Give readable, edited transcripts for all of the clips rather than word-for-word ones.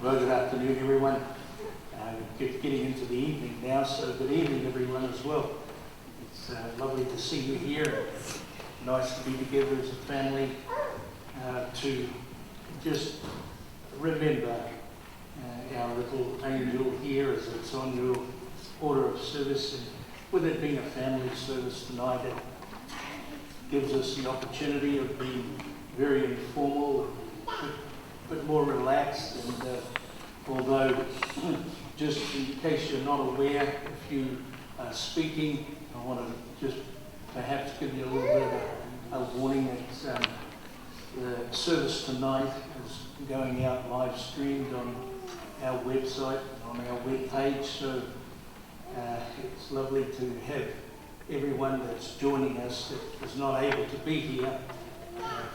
Very good afternoon, everyone. Getting into the evening now, so good evening, everyone, as well. It's lovely to see you here. Nice to be together as a family to just remember our little angel here as it's on your order of service. And with it being a family service tonight, it gives us the opportunity of being very informal, but more relaxed. And although, just in case you're not aware, if you are speaking, I want to just perhaps give you a little bit of a warning that the service tonight is going out live streamed on our website, on our web page. So it's lovely to have everyone that's joining us that is not able to be here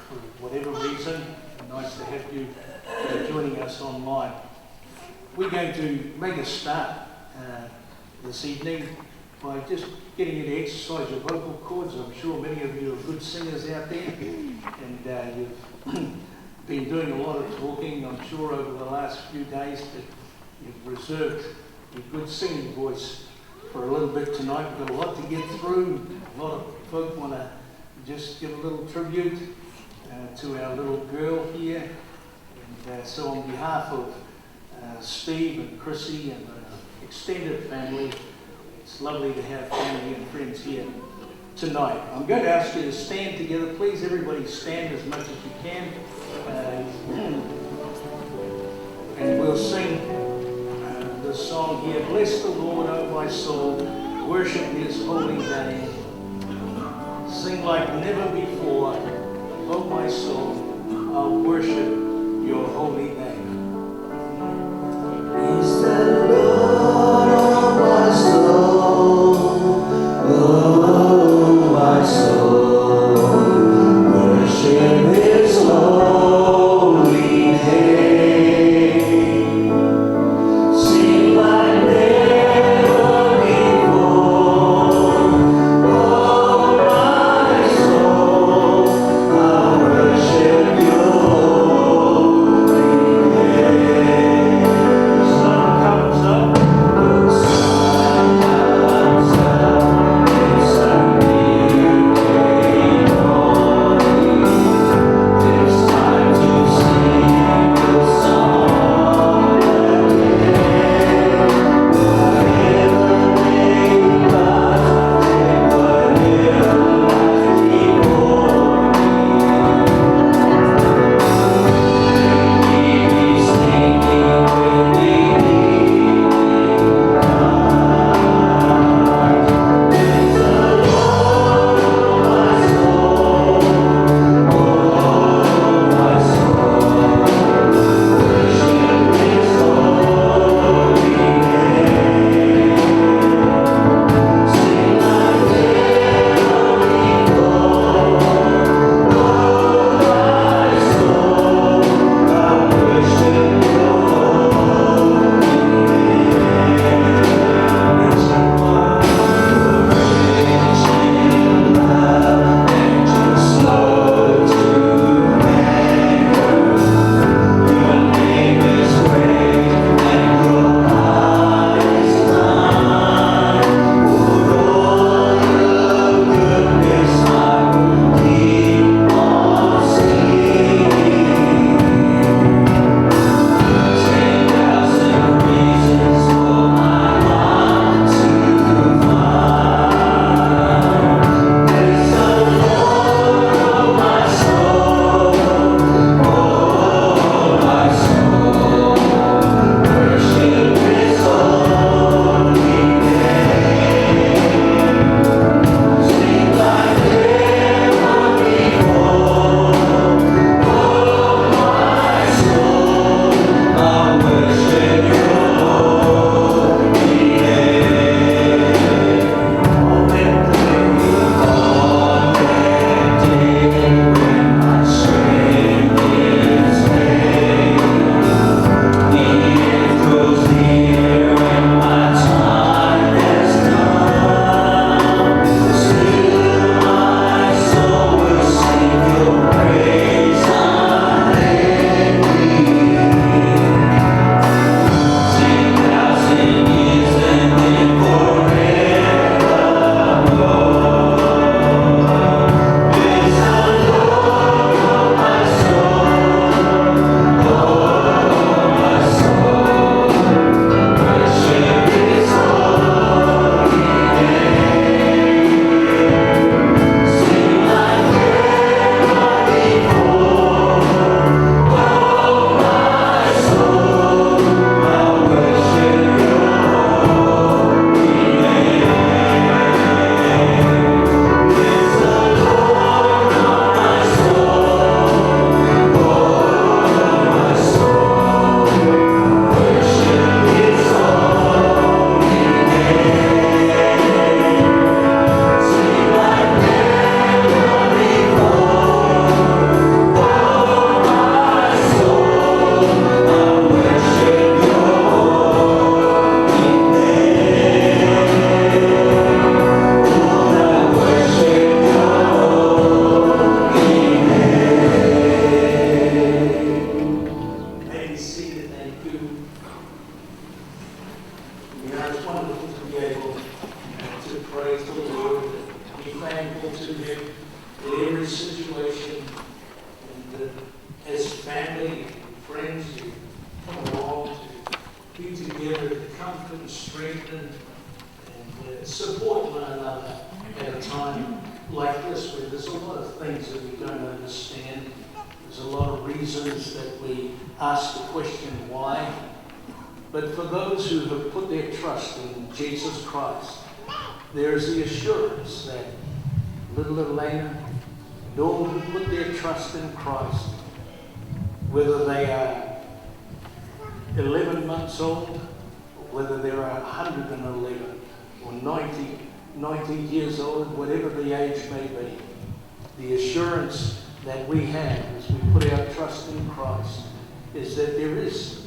for whatever reason. Nice to have you joining us online. We're going to make a start this evening by just getting you to exercise your vocal cords. I'm sure many of you are good singers out there, and you've been doing a lot of talking, I'm sure, over the last few days, but you've reserved your good singing voice for a little bit tonight. We've got a lot to get through. A lot of folk want to just give a little tribute to our little girl here. And so on behalf of Steve and Chrissy and the extended family, it's lovely to have family and friends here tonight. I'm going to ask you to stand together. Please, everybody stand as much as you can. And we'll sing this song here. Bless the Lord, O my soul. Worship his holy name. Sing like never before. O my soul, I'll worship your holy name. Is the Lord, oh my soul, oh my soul, worship his holy name. Sing like never before, oh my soul, strengthen and support one another at a time like this, where there's a lot of things that we don't understand. There's a lot of reasons that we ask the question, why? But for those who have put their trust in Jesus Christ, there is the assurance that little Elena and all who put their trust in Christ, whether they are 11 months old, or whether they are 111 or 90 years old, whatever the age may be, the assurance that we have as we put our trust in Christ is that there is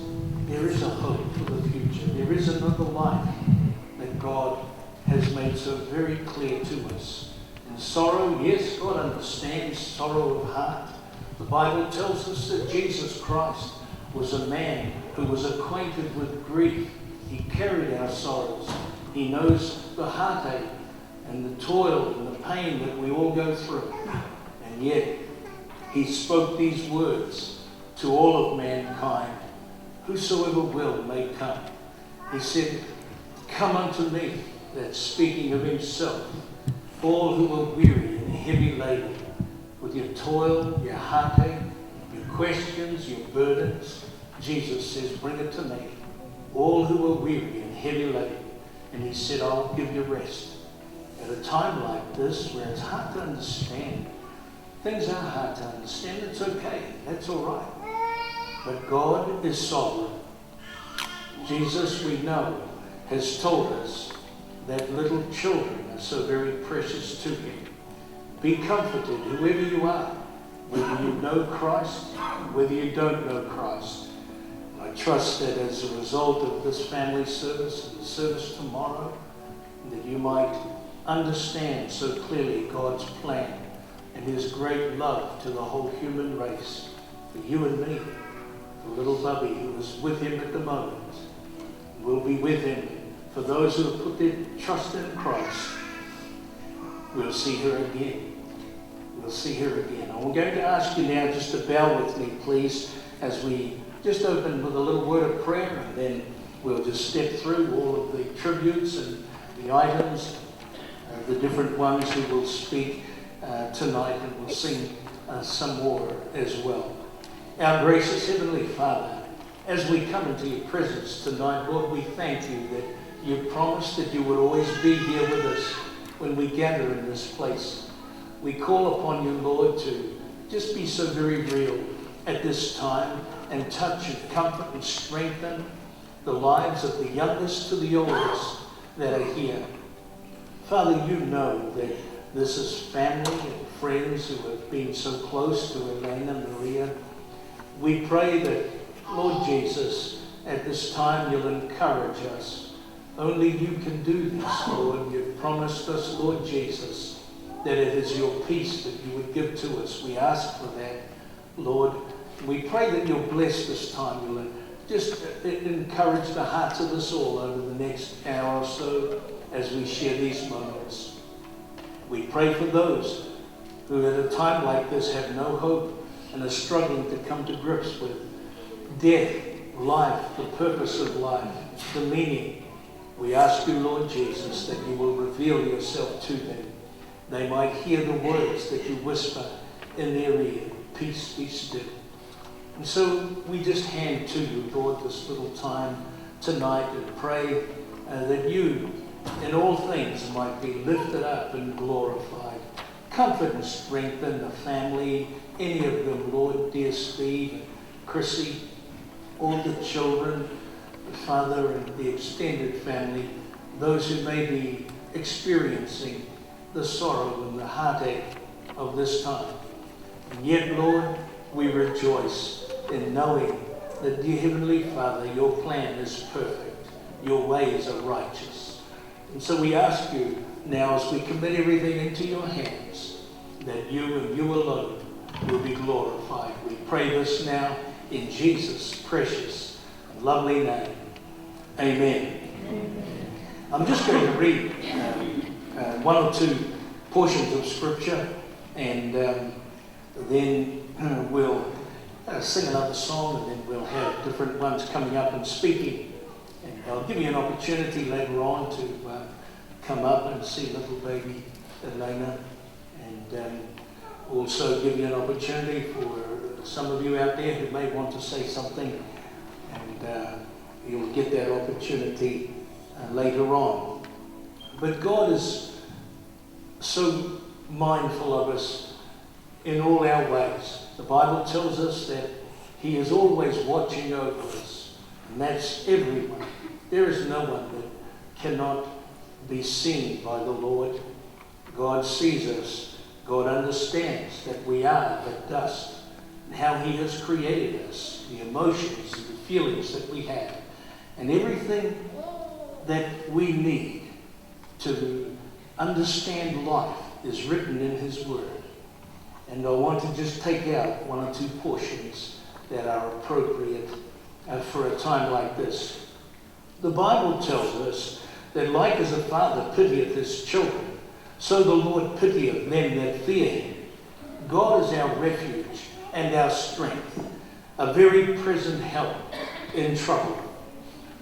a hope for the future. There is another life that God has made so very clear to us. And sorrow, yes, God understands sorrow of heart. The Bible tells us that Jesus Christ was a man who was acquainted with grief. He carried our sorrows. He knows the heartache and the toil and the pain that we all go through. And yet, he spoke these words to all of mankind. Whosoever will may come. He said, come unto me. That's speaking of himself. All who are weary and heavy laden with your toil, your heartache, your questions, your burdens. Jesus says, bring it to me. All who are weary and heavy laden. And he said, I'll give you rest. At a time like this, where it's hard to understand, things are hard to understand, it's okay, that's all right. But God is sovereign. Jesus, we know, has told us that little children are so very precious to him. Be comforted, whoever you are, whether you know Christ, whether you don't know Christ. I trust that as a result of this family service and the service tomorrow, that you might understand so clearly God's plan and his great love to the whole human race, for you and me. The little Bubby who was with him at the moment will be with him. For those who have put their trust in Christ, we'll see her again. We'll see her again. I'm going to ask you now just to bow with me, please, as we just open with a little word of prayer, and then we'll just step through all of the tributes and the items, the different ones who will speak tonight, and we'll sing some more as well. Our gracious Heavenly Father, as we come into your presence tonight, Lord, we thank you that you promised that you would always be here with us when we gather in this place. We call upon you, Lord, to just be so very real at this time and touch and comfort and strengthen the lives of the youngest to the oldest that are here. Father, you know that this is family and friends who have been so close to Elena Maria. We pray that, Lord Jesus, at this time you'll encourage us. Only you can do this, Lord. You've promised us, Lord Jesus, that it is your peace that you would give to us. We ask for that, Lord. We pray that you'll bless this time. You'll just encourage the hearts of us all over the next hour or so as we share these moments. We pray for those who at a time like this have no hope and are struggling to come to grips with death, life, the purpose of life, the meaning. We ask you, Lord Jesus, that you will reveal yourself to them. They might hear the words that you whisper in their ear, peace be still. And so we just hand to you, Lord, this little time tonight and pray that you, in all things, might be lifted up and glorified. Comfort and strengthen the family, any of them, Lord, dear Steve, Chrissy, all the children, the father and the extended family, those who may be experiencing the sorrow and the heartache of this time. And yet, Lord, we rejoice in knowing that, dear Heavenly Father, your plan is perfect. Your ways are righteous. And so we ask you now, as we commit everything into your hands, that you and you alone will be glorified. We pray this now in Jesus' precious and lovely name. Amen. Amen. I'm just going to read one or two portions of Scripture, and then we'll sing another song, and then we'll have different ones coming up and speaking. And I'll give you an opportunity later on to come up and see little baby Elena, and also give you an opportunity for some of you out there who may want to say something, and you'll get that opportunity later on. But God is so mindful of us in all our ways. The Bible tells us that He is always watching over us, and that's everyone. There is no one that cannot be seen by the Lord. God sees us. God understands that we are but dust, and how He has created us, the emotions and the feelings that we have, and everything that we need to understand life is written in His Word. And I want to just take out one or two portions that are appropriate for a time like this. The Bible tells us that like as a father pitieth his children, so the Lord pitieth them that fear Him. God is our refuge and our strength, a very present help in trouble.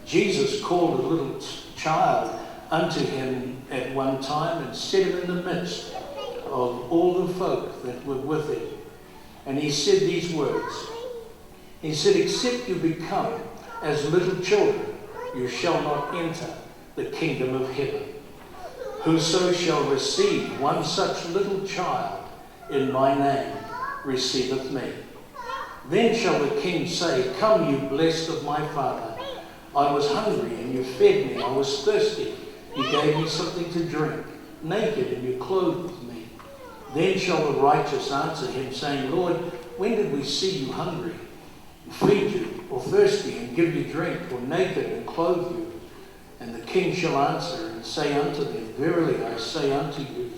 Jesus called a little child unto Him at one time and set him in the midst of all the folk that were with Him. And He said these words. He said, except you become as little children, you shall not enter the kingdom of heaven. Whoso shall receive one such little child in my name receiveth me. Then shall the King say, come, you blessed of my Father. I was hungry, and you fed me. I was thirsty. You gave me something to drink. Naked, and you clothed me. Then shall the righteous answer Him, saying, Lord, when did we see you hungry, and feed you, or thirsty, and give you drink, or naked, and clothe you? And the King shall answer and say unto them, verily I say unto you,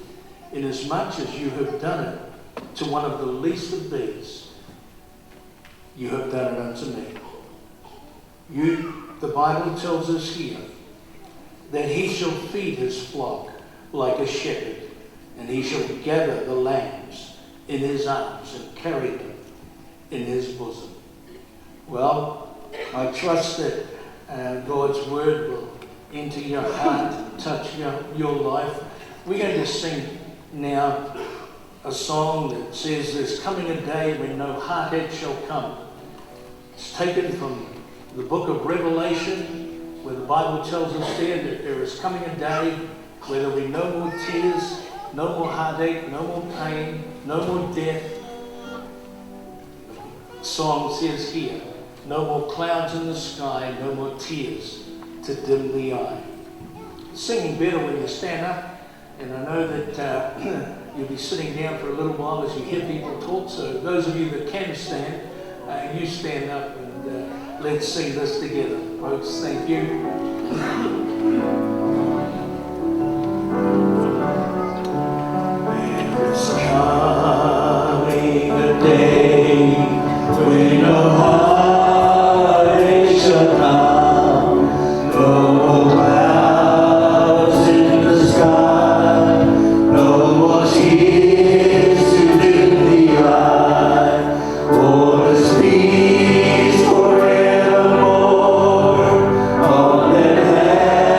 inasmuch as you have done it to one of the least of these, you have done it unto me. The Bible tells us here that He shall feed His flock like a shepherd, and He shall gather the lambs in His arms and carry them in His bosom. Well, I trust that God's Word will enter your heart and touch your life. We're going to sing now a song that says, there's coming a day when no heartache shall come. It's taken from the book of Revelation, where the Bible tells us there that there is coming a day where there will be no more tears, no more heartache, no more pain, no more death. The song says here, no more clouds in the sky, no more tears to dim the eye. Singing better when you stand up, and I know that you'll be sitting down for a little while as you hear people talk, so those of you that can stand, you stand up, and let's sing this together. Folks, thank you. There's coming a day when no heartache shall come, no more clouds in the sky, no more tears to dim the eye. Oh, this peace forevermore on that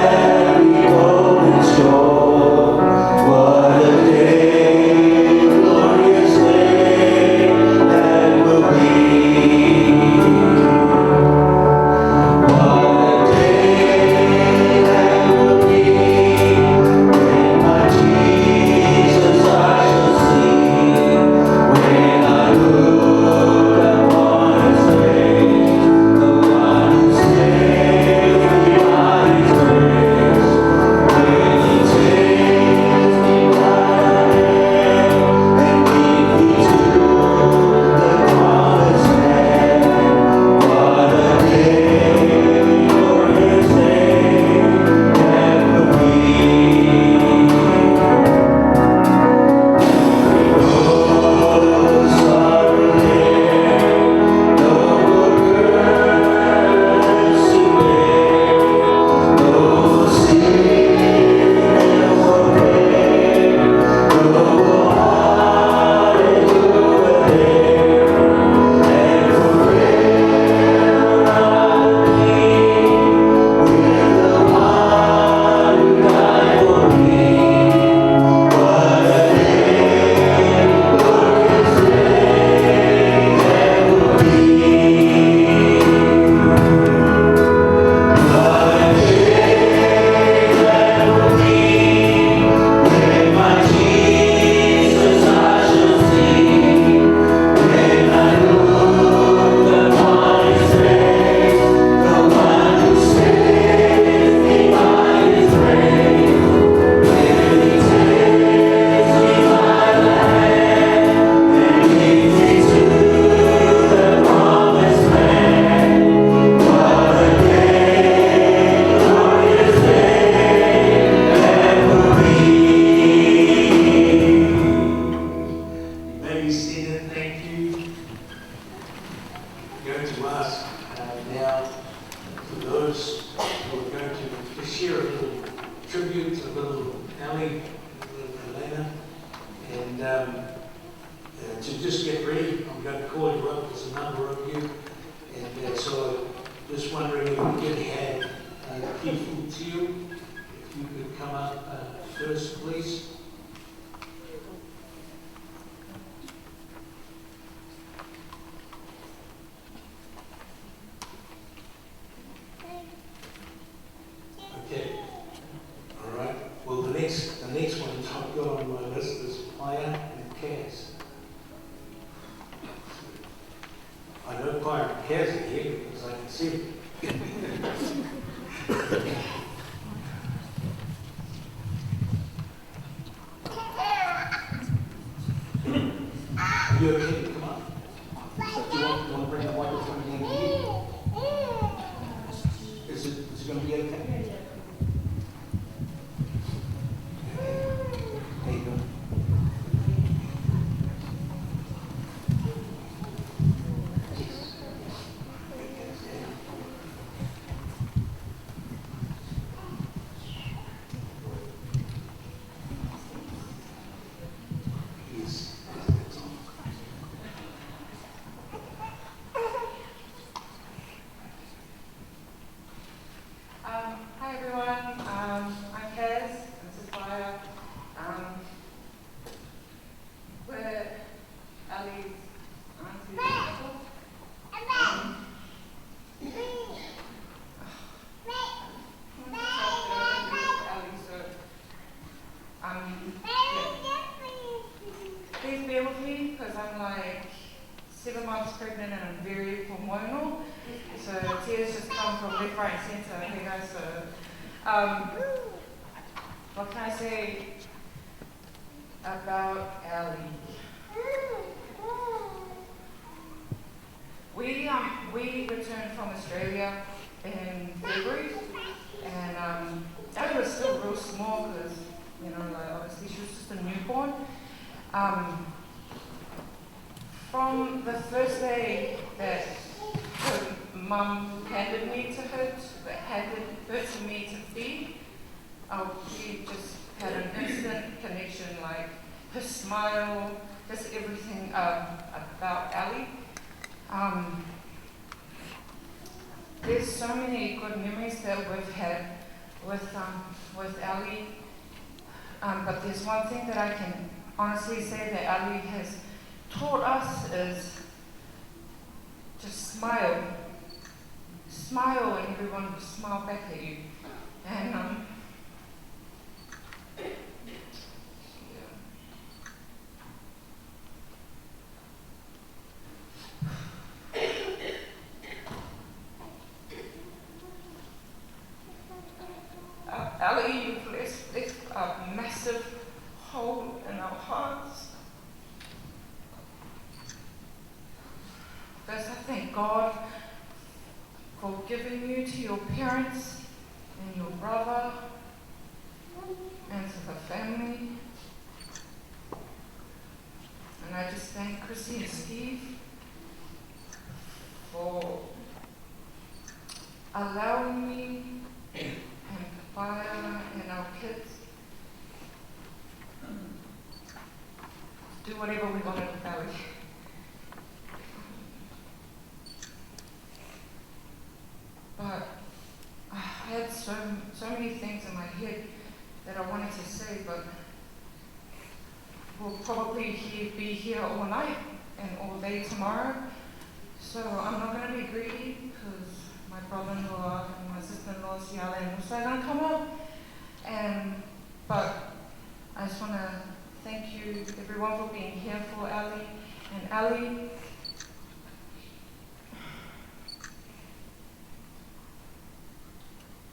happy golden shore. What a day, glorious day. to ask now for those who are going to share a little tribute, a little Ali, a little Elena, and to just get ready. I'm going to call you up. There's a number of you, and so just wondering if we could have Kifu Tio, if you could come up first, please. Okay. All right. Well, the next one I've got on my list is Paya and Kaz. I know Paya and Kaz are here because I can see them. Are you okay to come up? So do you want to bring the microphone in here? Is it going to be okay? There you go. Hi everyone, I'm Kaz, this is Maya. We're Ali's auntie and uncle. Please bear with me because I'm like 7 months pregnant and I'm very hormonal. So tears just come from left, right, and center. Okay, guys. So, what can I say about Ali? We returned from Australia in February, and Ali was still real small because like obviously she was just a newborn. From the first day that her mum handed her to me to feed, we just had an instant connection, like her smile, just everything about Ali. There's so many good memories that we've had with Ali, but there's one thing that I can honestly say that Ali has taught us is just smile. Smile and everyone will smile back at you. And Ali, you've left a massive hole in our hearts. First, I thank God for giving you to your parents and your brother and to the family. And I just thank Chrissy and Steve for allowing me and Fire and our kids to do whatever we wanted with Ali. But I had so many things in my head that I wanted to say, but we'll probably be here all night and all day tomorrow. So I'm not going to be greedy because my brother-in-law and my sister-in-law, Siala and Musa, are going to come up. But I just want to thank you, everyone, for being here for Ali. And Ali,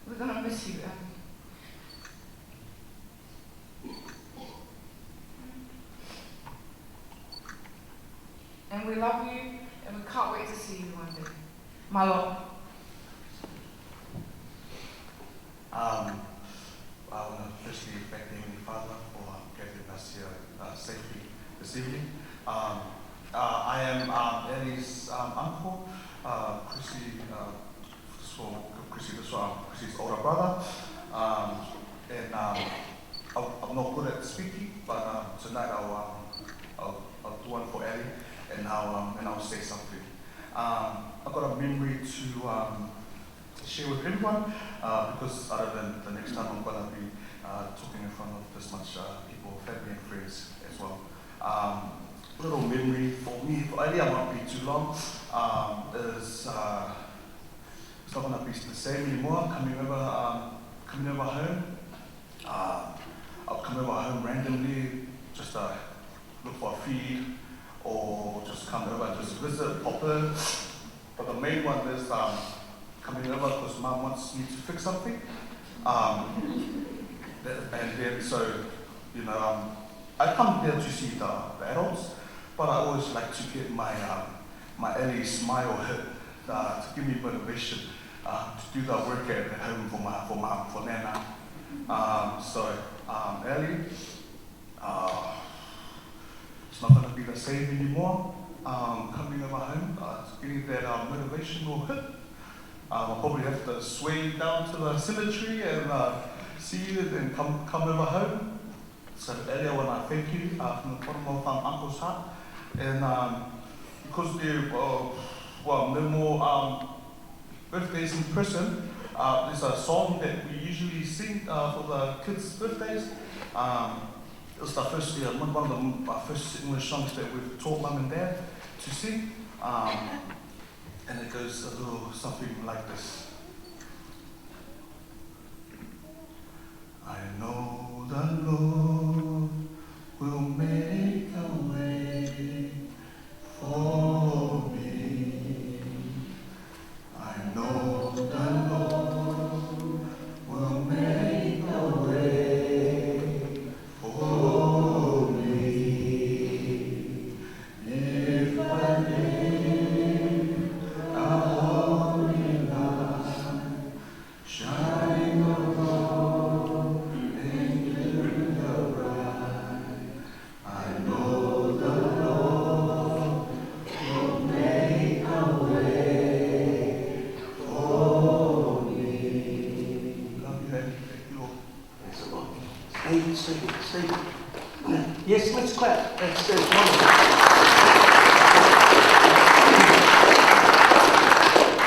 we're going to miss you, Ali. And we love you, and we can't wait to see you one day. Malo. I want to firstly thank the Heavenly Father for getting us here safely this evening. I am Ellie's uncle, Chrissy's older brother. I'm not good at speaking, but tonight I'll do one for Ellie, and I'll say something. I've got a memory to share with everyone, because other than the next time I'm gonna be talking in front of this much people, family and friends as well. A little memory for me, for Ellie, I won't be too long. It's not gonna be the same anymore. Coming over home. I'll come over home randomly, just look for a feed, or just come over and just visit, pop in. But the main one is coming over because Mum wants me to fix something. And then so, I come there to see the adults, but I always like to get my Ellie smile hit to give me motivation to do the work at home for Nana. Ellie, it's not going to be the same anymore. Coming over home, getting that motivational hit. I'll probably have to swing down to the cemetery and see you and come over home. So Ellie, I want to thank you from the bottom of Uncle's heart. And because there no more birthdays in person, there's a song that we usually sing for the kids' birthdays. It was the first year, one of the first English songs that we've taught Mum and Dad to sing. And it goes a little something like this. I know the Lord will make a way for me. I know the Lord will make a way for me. If I live a holy life, shining above and doing the right, I know the Lord will make a way for me. Love you, Eddie. Thank you, Lord. Thanks a lot. Steve. Yes, let's clap. That's wonderful.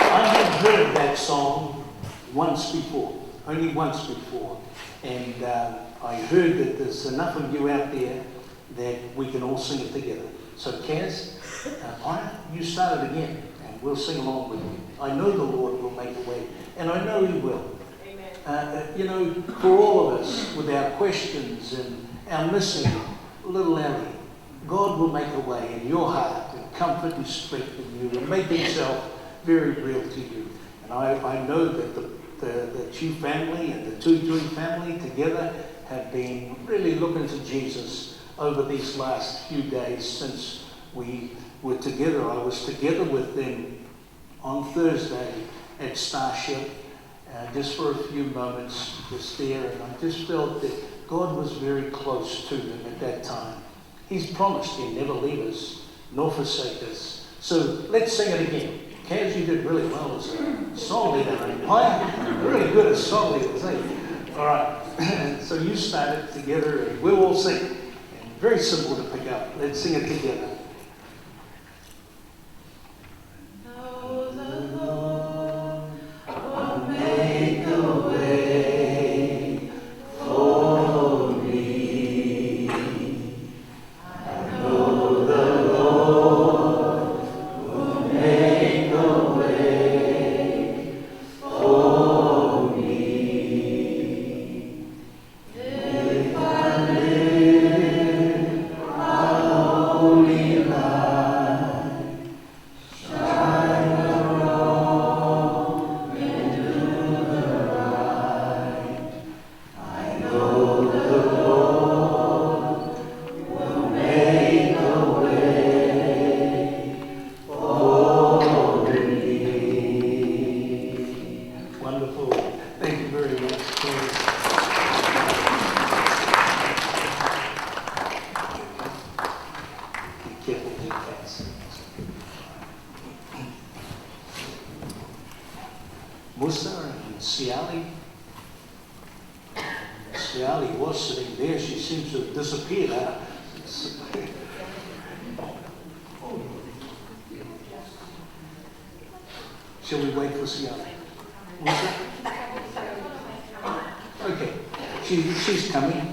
I have heard that song once before, only once before, and I heard that there's enough of you out there that we can all sing it together. So Kaz, you start it again, and we'll sing along with you. I know the Lord will make a way, and I know He will. For all of us, with our questions and our missing little Ellie, God will make a way in your heart and comfort and strengthen you and make Himself very real to you. And I know that the Chu family and the Tutui family together have been really looking to Jesus over these last few days since we were together. I was together with them on Thursday at Starship, just for a few moments, just there, and I just felt that God was very close to them at that time. He's promised He'll never leave us nor forsake us. So let's sing it again. Kaz, you did really well as a song leader. Really good as song leaders, eh? All right. So you started together, and we'll all sing. And very simple to pick up. Let's sing it together. Holy Musa and Siali. Siali was sitting there. She seems to have disappeared. Shall we wait for Siali? Musa? Okay, she's coming.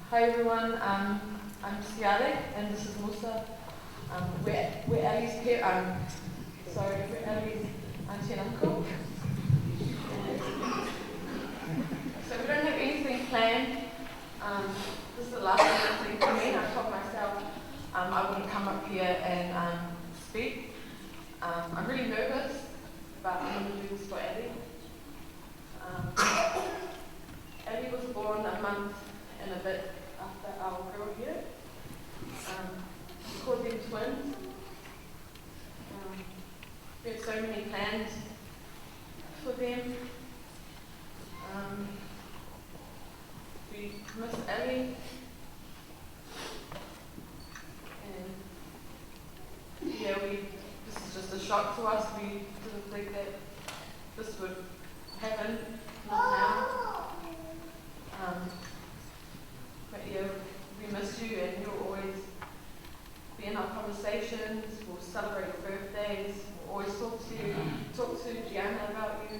Hi everyone, I'm Siale and this is Musa. We're Ali's we're Ali's auntie and uncle. So we don't have anything planned. This is the last thing for me. I told myself I wouldn't come up here and speak. I'm really nervous, but I'm going to do this for Ali. Ali was born a month and a bit after our girl here. We called them twins. We had so many plans for them. We miss Ellie. And yeah, this is just a shock to us. We didn't think that this would happen, not now. But yeah, we miss you and you'll always be in our conversations. We'll celebrate birthdays. We'll always talk to Gianna about you.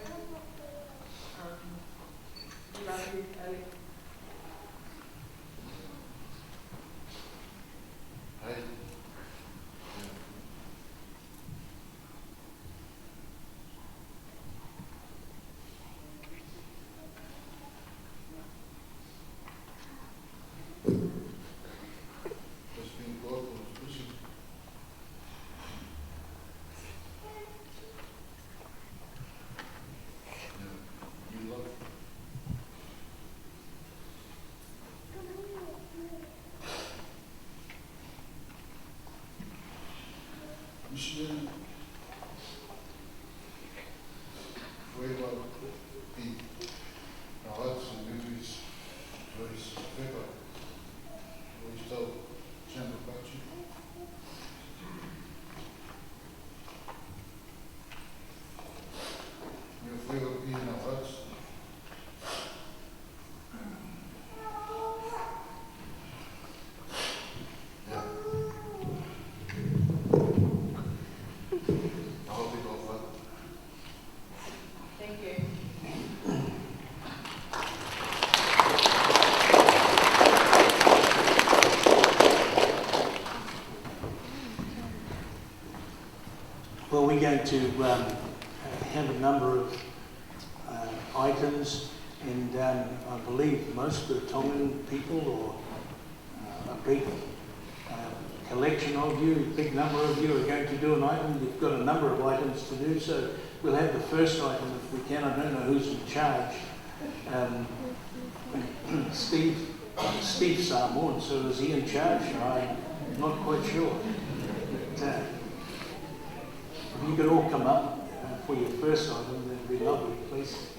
We love you, Ellie. Hi. Just being thoughtful is pushing. Yeah, you love. You should worry about our hearts and memories. Joyce, Pepper. Always tell Jen about you. You'll forever be in our hearts. Yeah. I hope it goes well. Thank you. Well, we're going to have a number of items, and I believe most of the Tongan people, or a big collection of you, a big number of you are going to do an item. You've got a number of items to do, so we'll have the first item if we can. I don't know who's in charge. Steve Samoan, so is he in charge? I'm not quite sure. But, if you could all come up for your first item, that'd be lovely, please.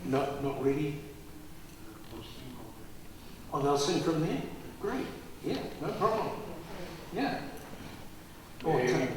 Not ready? Oh, they'll sing from there? Great. Yeah, no problem. Yeah. Oh, Maria,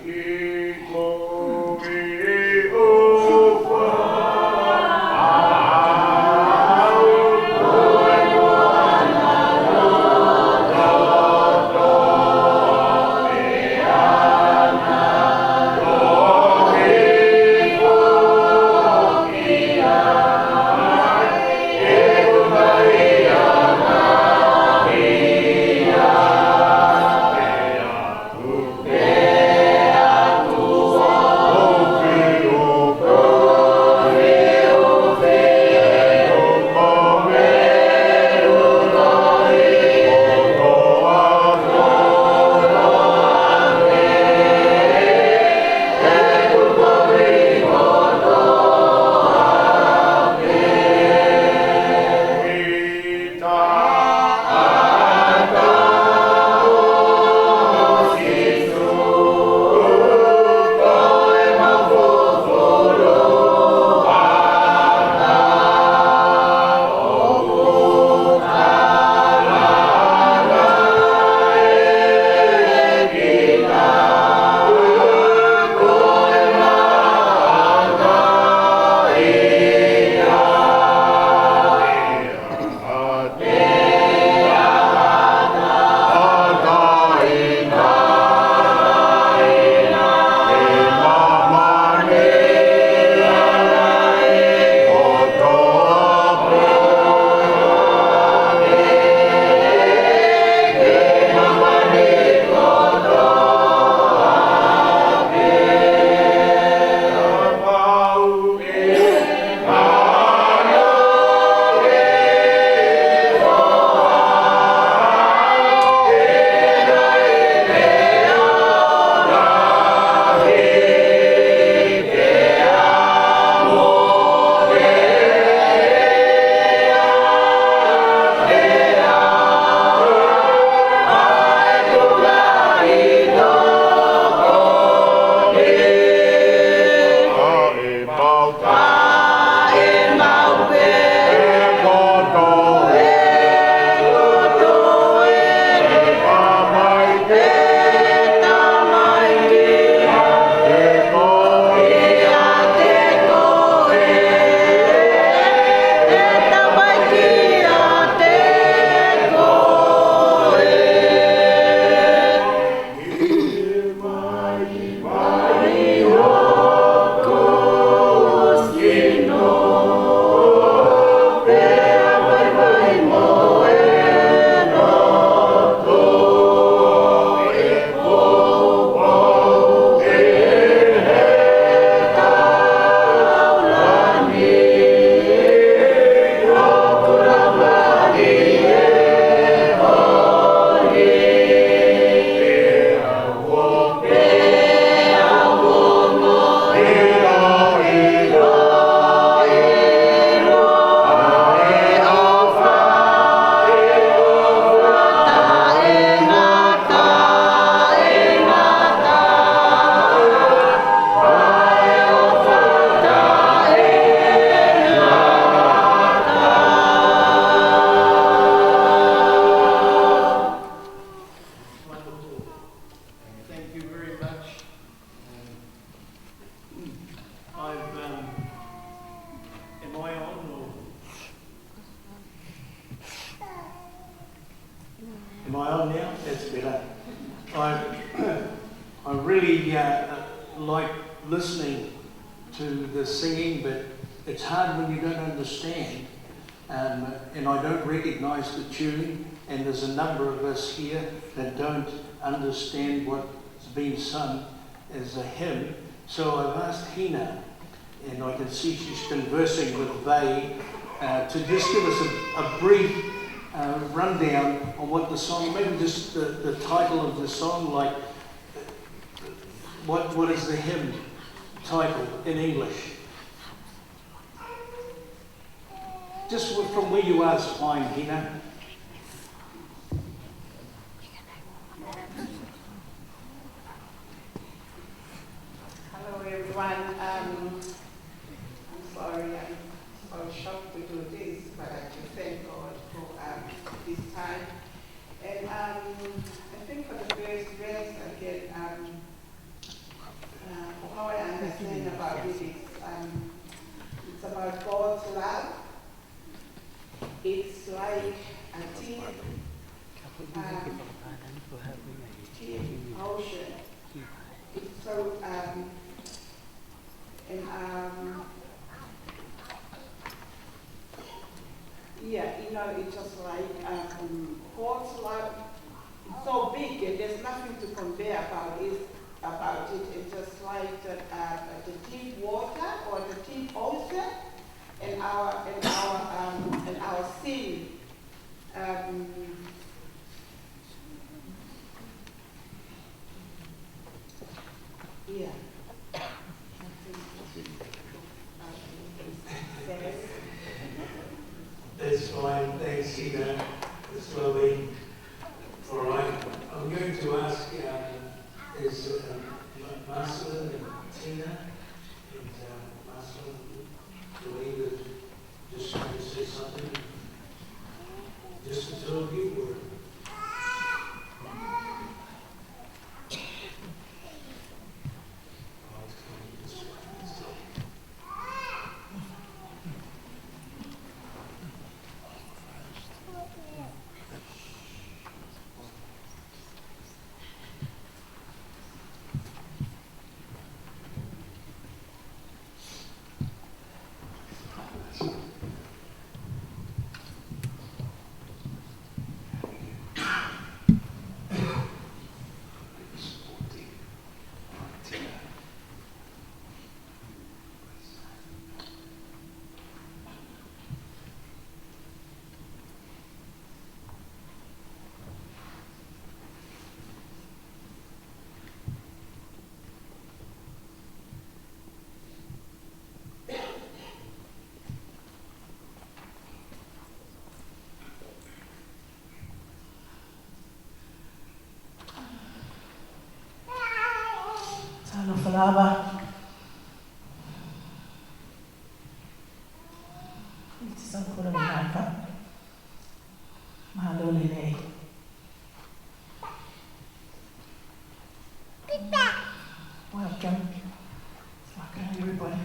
Am I on now? That's better. I really like listening to the singing, but it's hard when you don't understand, and I don't recognise the tune, and there's a number of us here that don't understand what's being sung as a hymn. So I've asked Hina, and I can see she's conversing with Vay, to just give us a brief rundown on what the song, maybe just the title of the song, like what is the hymn title in English? Just from where you are is fine, Hina. Hello everyone. I'm sorry, I'm so shocked to do this, but I can thank God for this time. And I think for the first verse, again, for how I understand about it, it's about God's love. It's like a deep ocean. It's so, yeah, you know, it's just like God's love. It's so big, and there's nothing to compare about it. It's just like the deep water or the deep ocean, and our sin. Yeah. That's fine, thanks, Hina. That's lovely. All right, I'm going to ask, is Marcelin and Tina and Marcelin, do either just trying to say something? Just the two of you, or? Falaba. It's a good America. Malolene. Welcome. Welcome, everybody.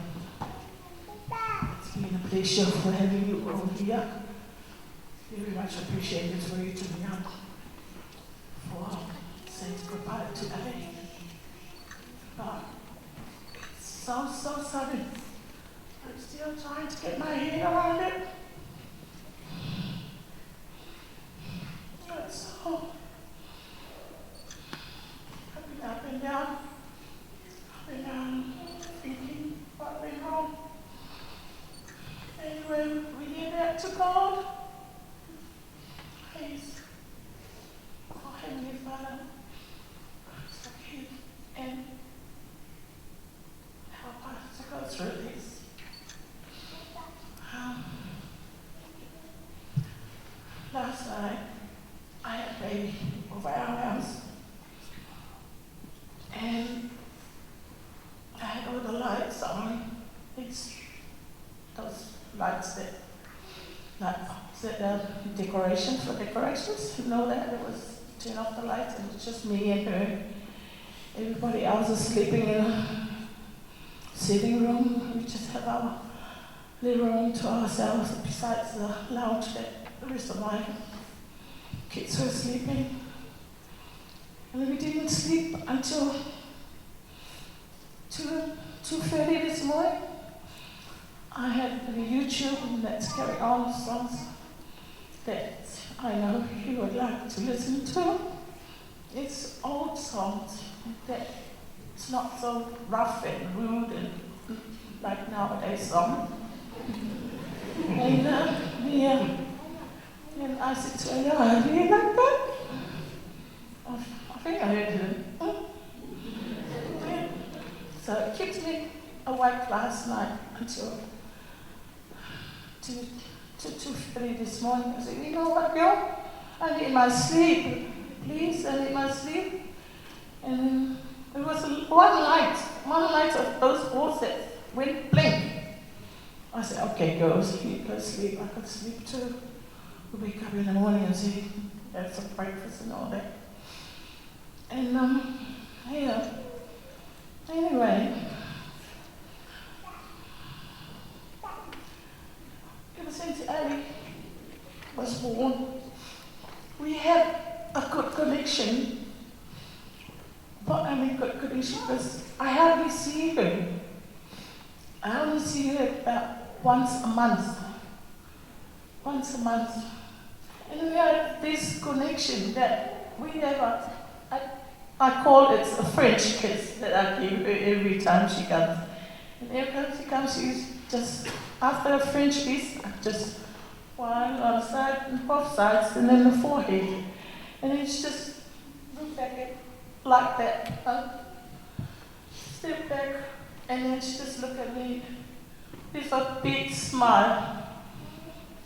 It's been a pleasure for having you all here. Very much appreciated for you to be out for Saint Goodbye today. So sudden. I'm still trying to get my head around it. So, I've been up and down, thinking what went wrong. Anyway, we give that to God. Please, oh Heavenly Father, forgive and help us to go through this. Last night, I had baby over our house, and I had all the lights on. It's those lights that decorations for decorations. You know that it was turn off the lights, and it's just me and her. Everybody else is sleeping in a sitting room. We just have our little room to ourselves besides the lounge that the rest of my kids were sleeping. And we didn't sleep until 2:30 this morning. I had the YouTube Let's Carry On songs that I know you would like to listen to. It's old songs that it's not so rough and rude and like nowadays songs. And and I said to her, "Yeah, do you like that?" I think I heard it. Yeah. So it keeps me awake last night until 2:30 this morning. I said, "You know what, girl? I need my sleep. Please, I need my sleep." And there was one light of those balls that went blink. I said, "Okay, go sleep. I could sleep too." We wake up in the morning and say, have some breakfast and all that. And yeah. Anyway, ever since Ellie was born, we had a good connection. But I mean good connection because I hardly see her. I only see her about once a month. And we had this connection that we never, I call it a French kiss that I give her every time she comes. And every time she comes, she's just, after a French kiss, I just one on the side and both sides and then the forehead. And then she just look back like that. Step back and then she just look at me with a big smile.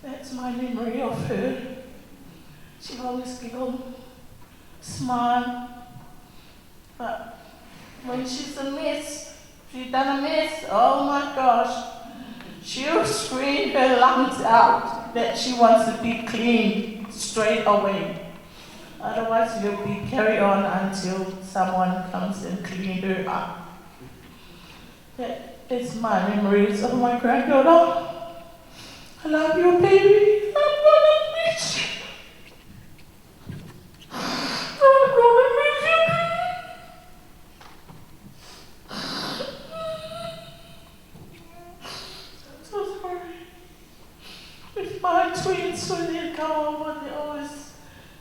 That's my memory of her. She always giggled, smile. But when she's a mess, she's done a mess, oh my gosh, she'll scream her lungs out that she wants to be cleaned straight away. Otherwise, she'll be carry on until someone comes and clean her up. That is my memories of my granddaughter. I love you, baby. I'm gonna miss you. I'm gonna miss you. I'm so sorry. With my twins, when they come over, they always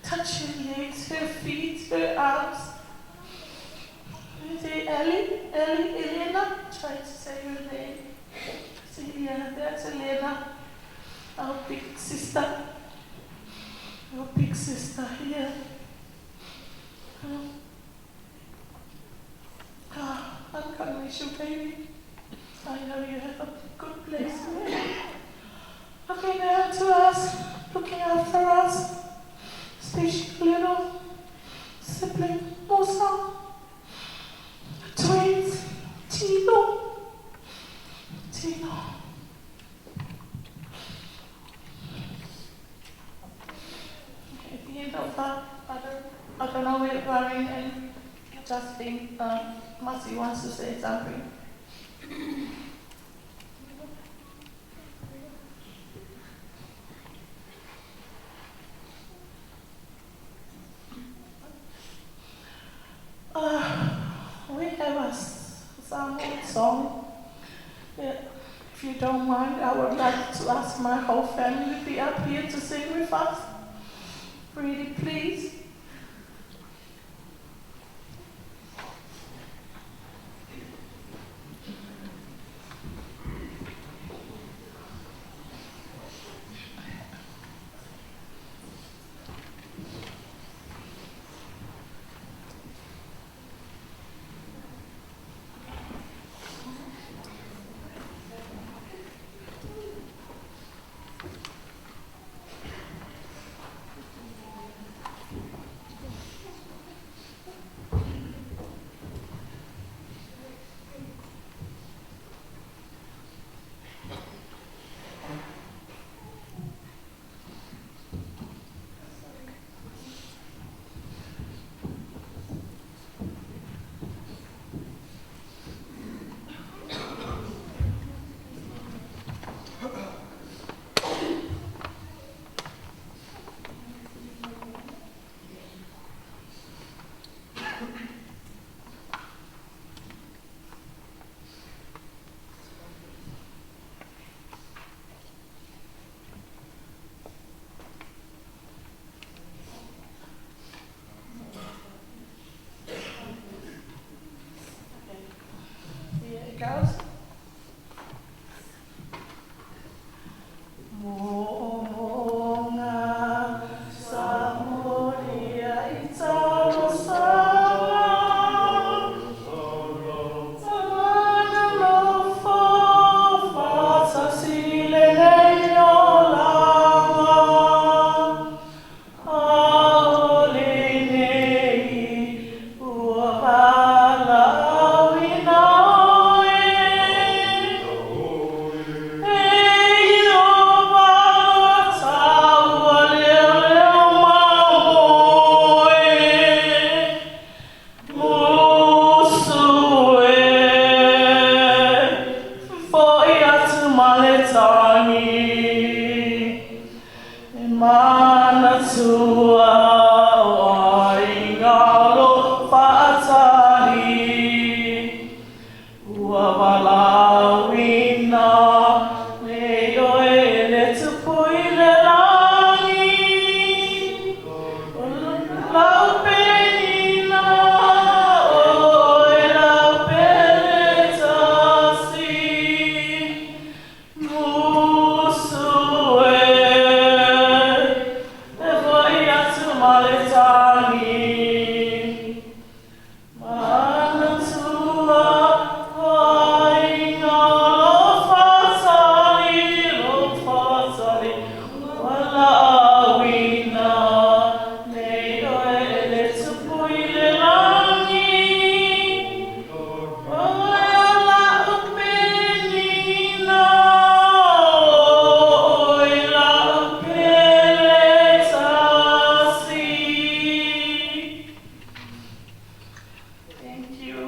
touch her legs, her feet, her arms. They say, Elena, try to say her name. I say, yeah, that's Elena. Our big sister, here. I'm gonna miss you, baby. I know you have a good place. Looking after us, especially little sibling, Musa, twins, Tino. At the end of that, I don't know where Barry and Justin, Mercy wants to say something. We have some old song that, if you don't mind, I would like to ask my whole family to be up here to sing with us. Pretty please. Mana tua o ingalo fatali ua walawina me oe le tupui le langi lau penina oe lau peletasi musue e voi atu maletani mana tua ainga lo fatali wala awina nei oe le tupui le langi oe ala upenina oe la upeletasi. Thank you.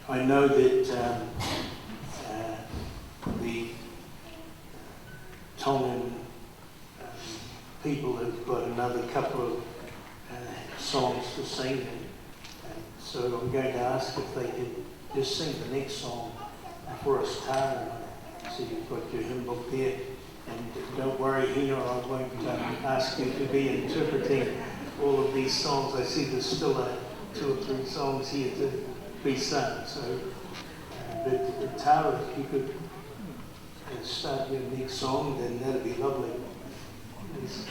I know that the Tongan people have got another couple of songs to sing, and so I'm going to ask if they could just sing the next song for us, Tara. So you've got your hymn book there, and don't worry here, I won't ask you to be interpreting all of these songs. I see there's still 2 or 3 songs here to be sung. So, but Tara, if you could start your next song, then that'd be lovely. Please.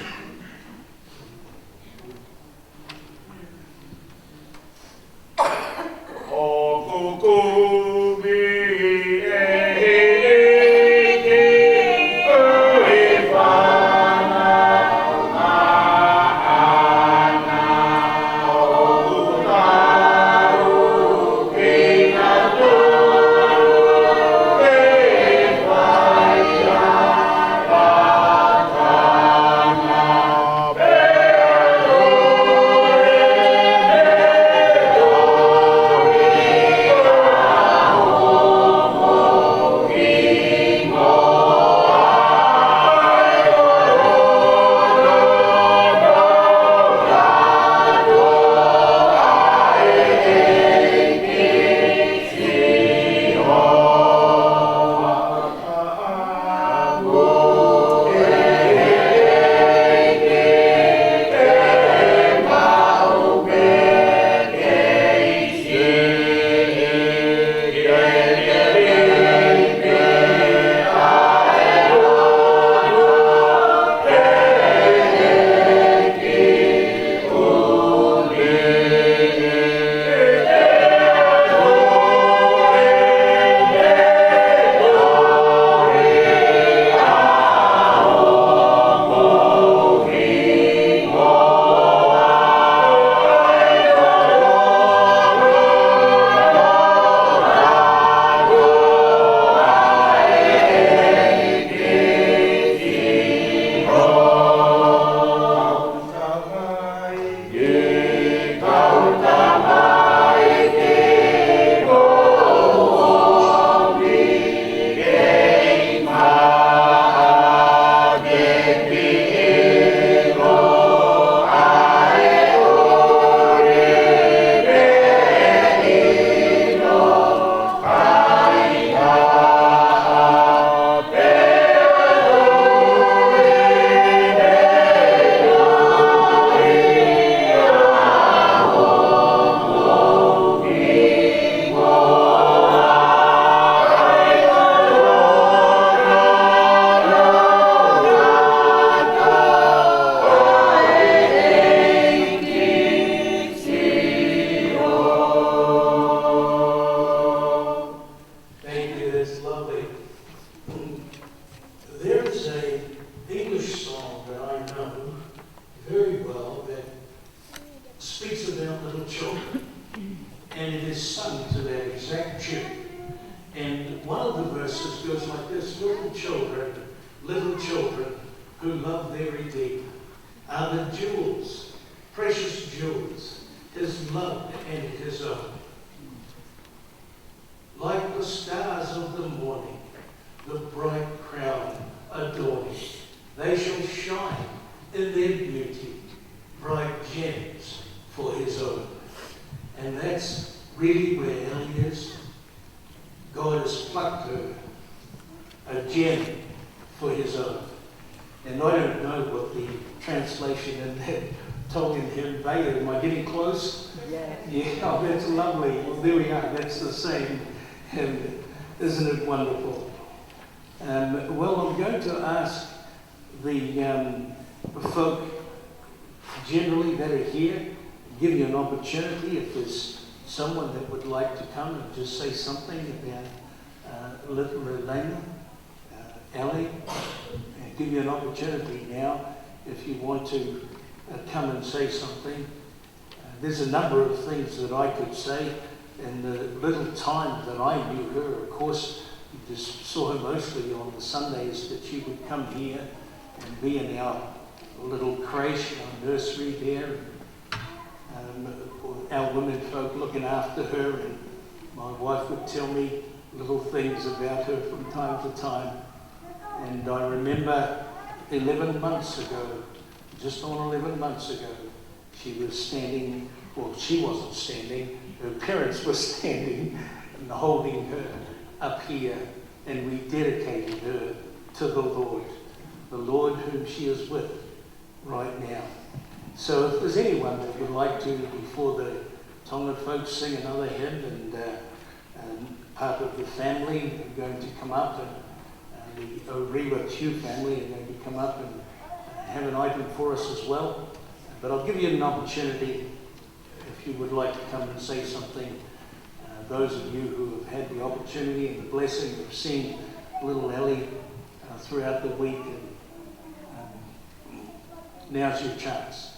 Thank sung to that exact tune. And one of the verses goes like this: little children who love their Redeemer are the jewels, precious jewels, his love and his own. Like the stars of the morning, the bright crown adorning, they shall shine in their beauty, bright gems for his own. And that's really where Ellie is. God has plucked her, a gem for his own. And I don't know what the translation in that Tongan hymn, Vaya, am I getting close? Yeah, oh, that's lovely. Well, there we are. That's the same hymn. Isn't it wonderful? Well, I'm going to ask the folk generally that are here, give you an opportunity if there's someone that would like to come and just say something about little Elena, Ellie, and give you an opportunity now if you want to come and say something. There's a number of things that I could say in the little time that I knew her. Of course, you just saw her mostly on the Sundays that she would come here and be in our little creche, our nursery there. Our women folk looking after her, and my wife would tell me little things about her from time to time. And I remember 11 months ago, just on 11 months ago, she was standing, well, she wasn't standing, her parents were standing and holding her up here, and we dedicated her to the Lord whom she is with right now. So if there's anyone that would like to, before the Tonga folks sing another hymn, and part of the family are going to come up, and the Orewa Tew family are going to come up and have an item for us as well. But I'll give you an opportunity if you would like to come and say something. Those of you who have had the opportunity and the blessing of seeing little Ellie throughout the week, now's your chance.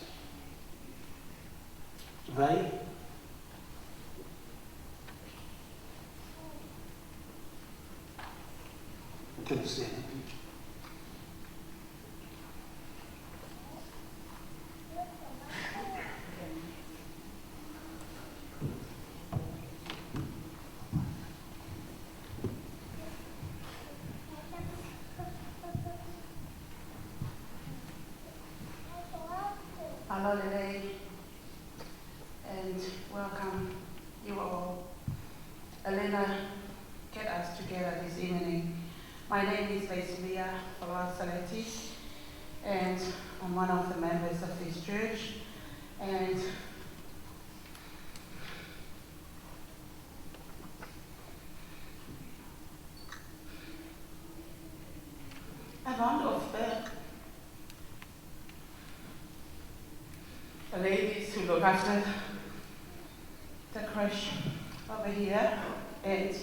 They? Can stand. Hello, Lele, and welcome you all. Elena, get us together this evening. My name is Vaisilia Salati, and I'm one of the members of this church. And I found of the ladies who look after the crush over here, and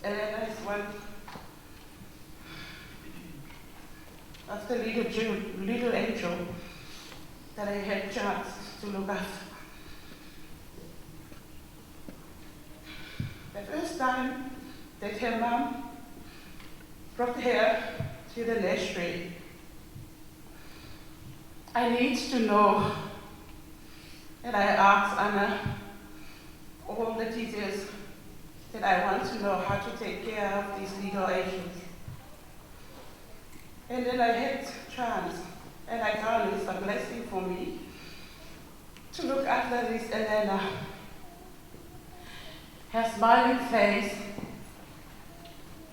Elena is one of the little angel that I had chance to look after. The first time that her mom brought her to the nursery, I need to know, and I asked Anna all the teachers that I want to know how to take care of these little angels. And then I had chance, and I found it's a blessing for me to look after this Elena. Her smiling face,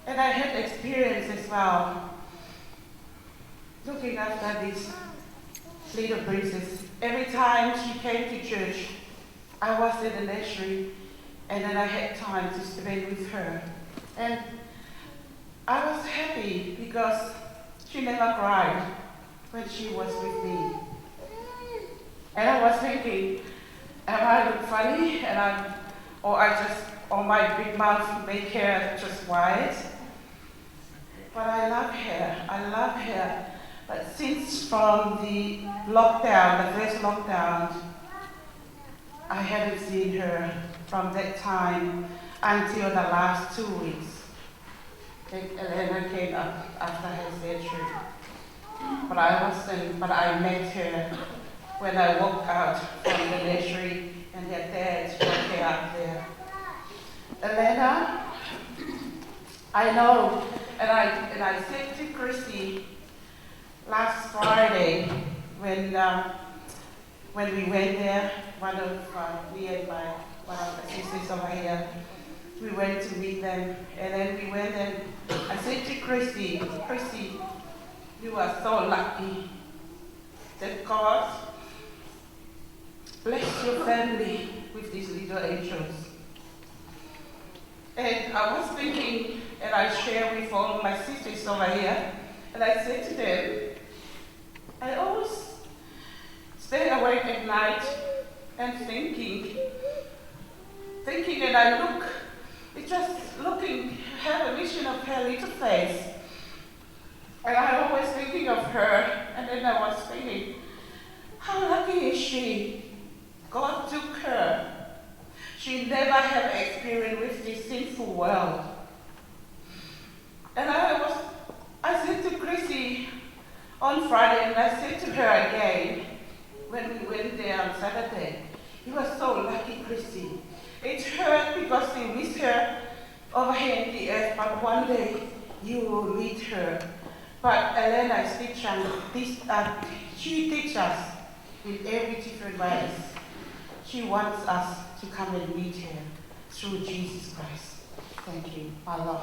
and I had experience as well, looking after these little princess. Every time she came to church, I was in the nursery, and then I had time to spend with her. And I was happy because she never cried when she was with me. And I was thinking, am I look funny? Or my big mouth make her just white? But I love her. But since from the lockdown, the first lockdown, I hadn't seen her from that time until the last 2 weeks. Elena came up after her surgery. But I met her when I walked out from the nursery and her dad was her up there. Elena, I know, and I said to Chrissy last Friday when we went there, me and one of the sisters over here, we went to meet them, and then we went and I said to Chrissy, you are so lucky that God bless your family with these little angels. And I was thinking, and I share with all my sisters over here, and I said to them, I always stay awake at night and thinking, and I look, it's just looking, have a vision of her little face. And I always thinking of her, and then I was thinking, how lucky is she? God took her. She never had experience with this sinful world. And I said to Chrissy on Friday, and I said to her again, when we went there on Saturday, you are so lucky, Chrissy. It hurt because we miss her over here in the earth, but one day you will meet her. But Elena is she teaches us in every different ways. She wants us to come and meet her through Jesus Christ. Thank you, my Lord.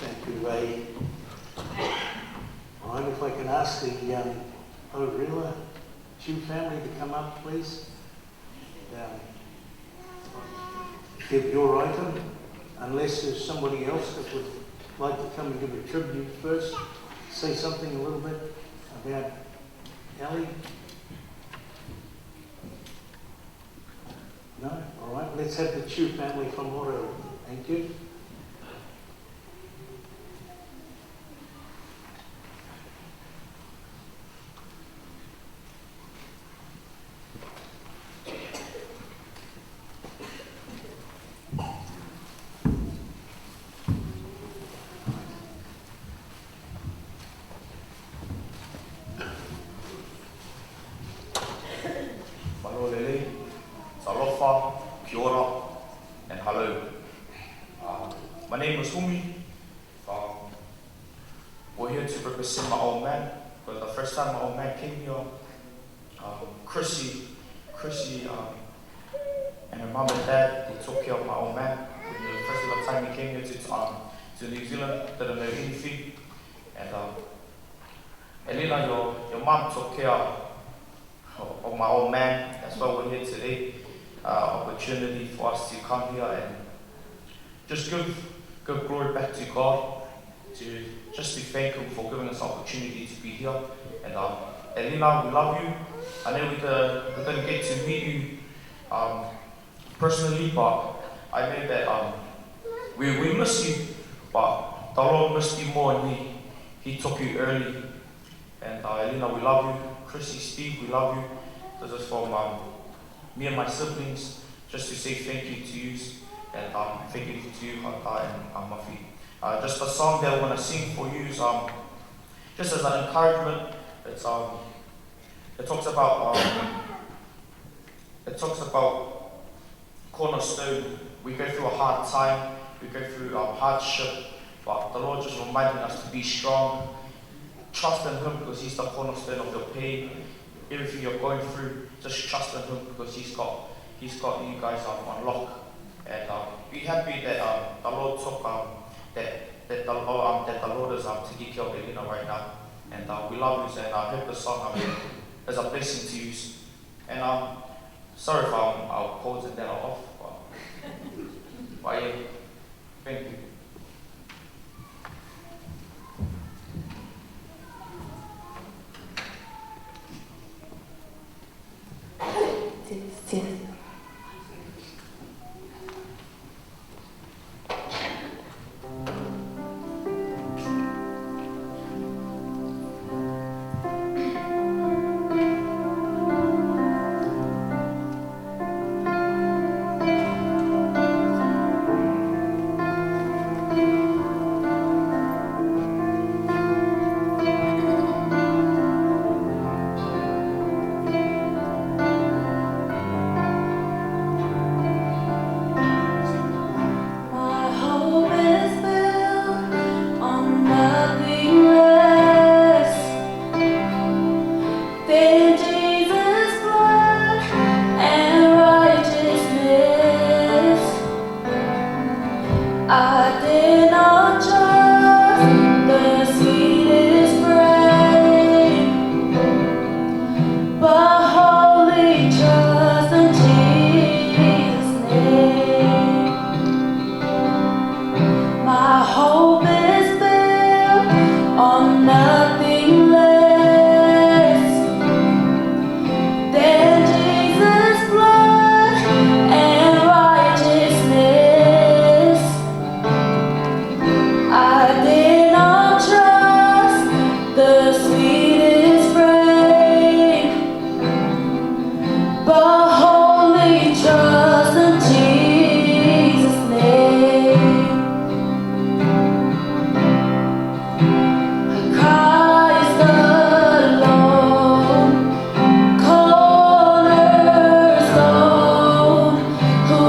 Thank you, Ray. All right, if I can ask the O'Reilly Chew family to come up, please. Give your item, unless there's somebody else that would like to come and give a tribute first. Say something a little bit about Ellie. No? All right, let's have the Chew family from Moro. Thank you. Malolele, Salofa, Kia ora, and hello. My name is Humi. We're here to represent my old man. Because the first time my old man came here, Chrissy, and her mom and dad, they took care of my old man. The first ever time he came here to New Zealand, didn't know anything. And Elena, your mom took care of my old man. That's why we're here today. Opportunity for us to come here and just give glory back to God, to thank Him for giving us the opportunity to be here. And Elena, we love you. I know we didn't get to meet you personally, but I know that we miss you, but the Lord missed you more, and He took you early. And Elena, we love you. Chrissy, Steve, we love you. This is from me and my siblings, just to say thank you to you, and thank you to you, Hata and Mafi. Just a song that I want to sing for you is just as an encouragement. It talks about Cornerstone. We go through a hard time, we go through hardship, but the Lord just reminding us to be strong. Trust in Him because He's the cornerstone of your pain. Everything you're going through, just trust in Him because He's got you guys on lock. And be happy that the Lord took that the Lord is taking care of Elena right now. And we love you, and I hope the song is a blessing to you. And sorry if I'll pause it down off, but yeah, thank you. Cheers. but wholly trust in Jesus' name. Christ alone, cornerstone,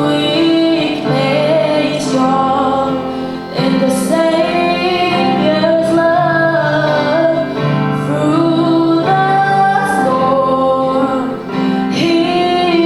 weak made strong in the Savior's love. Through the storm, He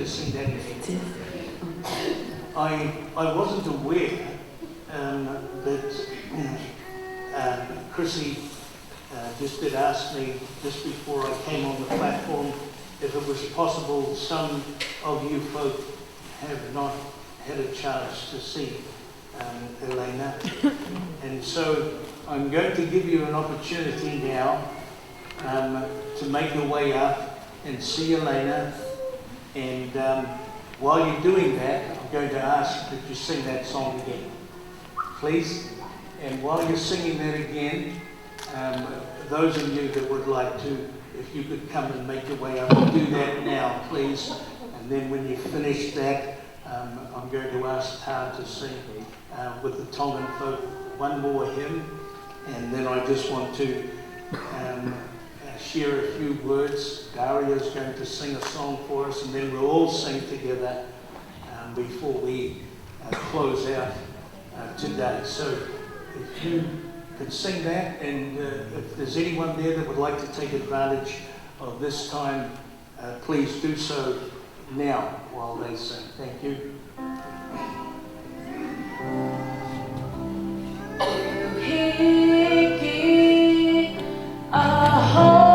to sing that again. I wasn't aware that Chrissy just did ask me just before I came on the platform if it was possible some of you folk have not had a chance to see Elena. And so I'm going to give you an opportunity now to make your way up and see Elena. And while you're doing that, I'm going to ask that you sing that song again, please. And while you're singing that again, those of you that would like to, if you could come and make your way up, do that now, please. And then when you finish that, I'm going to ask Tar to sing with the Tongan folk one more hymn. And then I just want to share a few words. Daria's going to sing a song for us, and then we'll all sing together before we close out today. So if you could sing that, and if there's anyone there that would like to take advantage of this time, please do so now while they sing. Thank you. Oh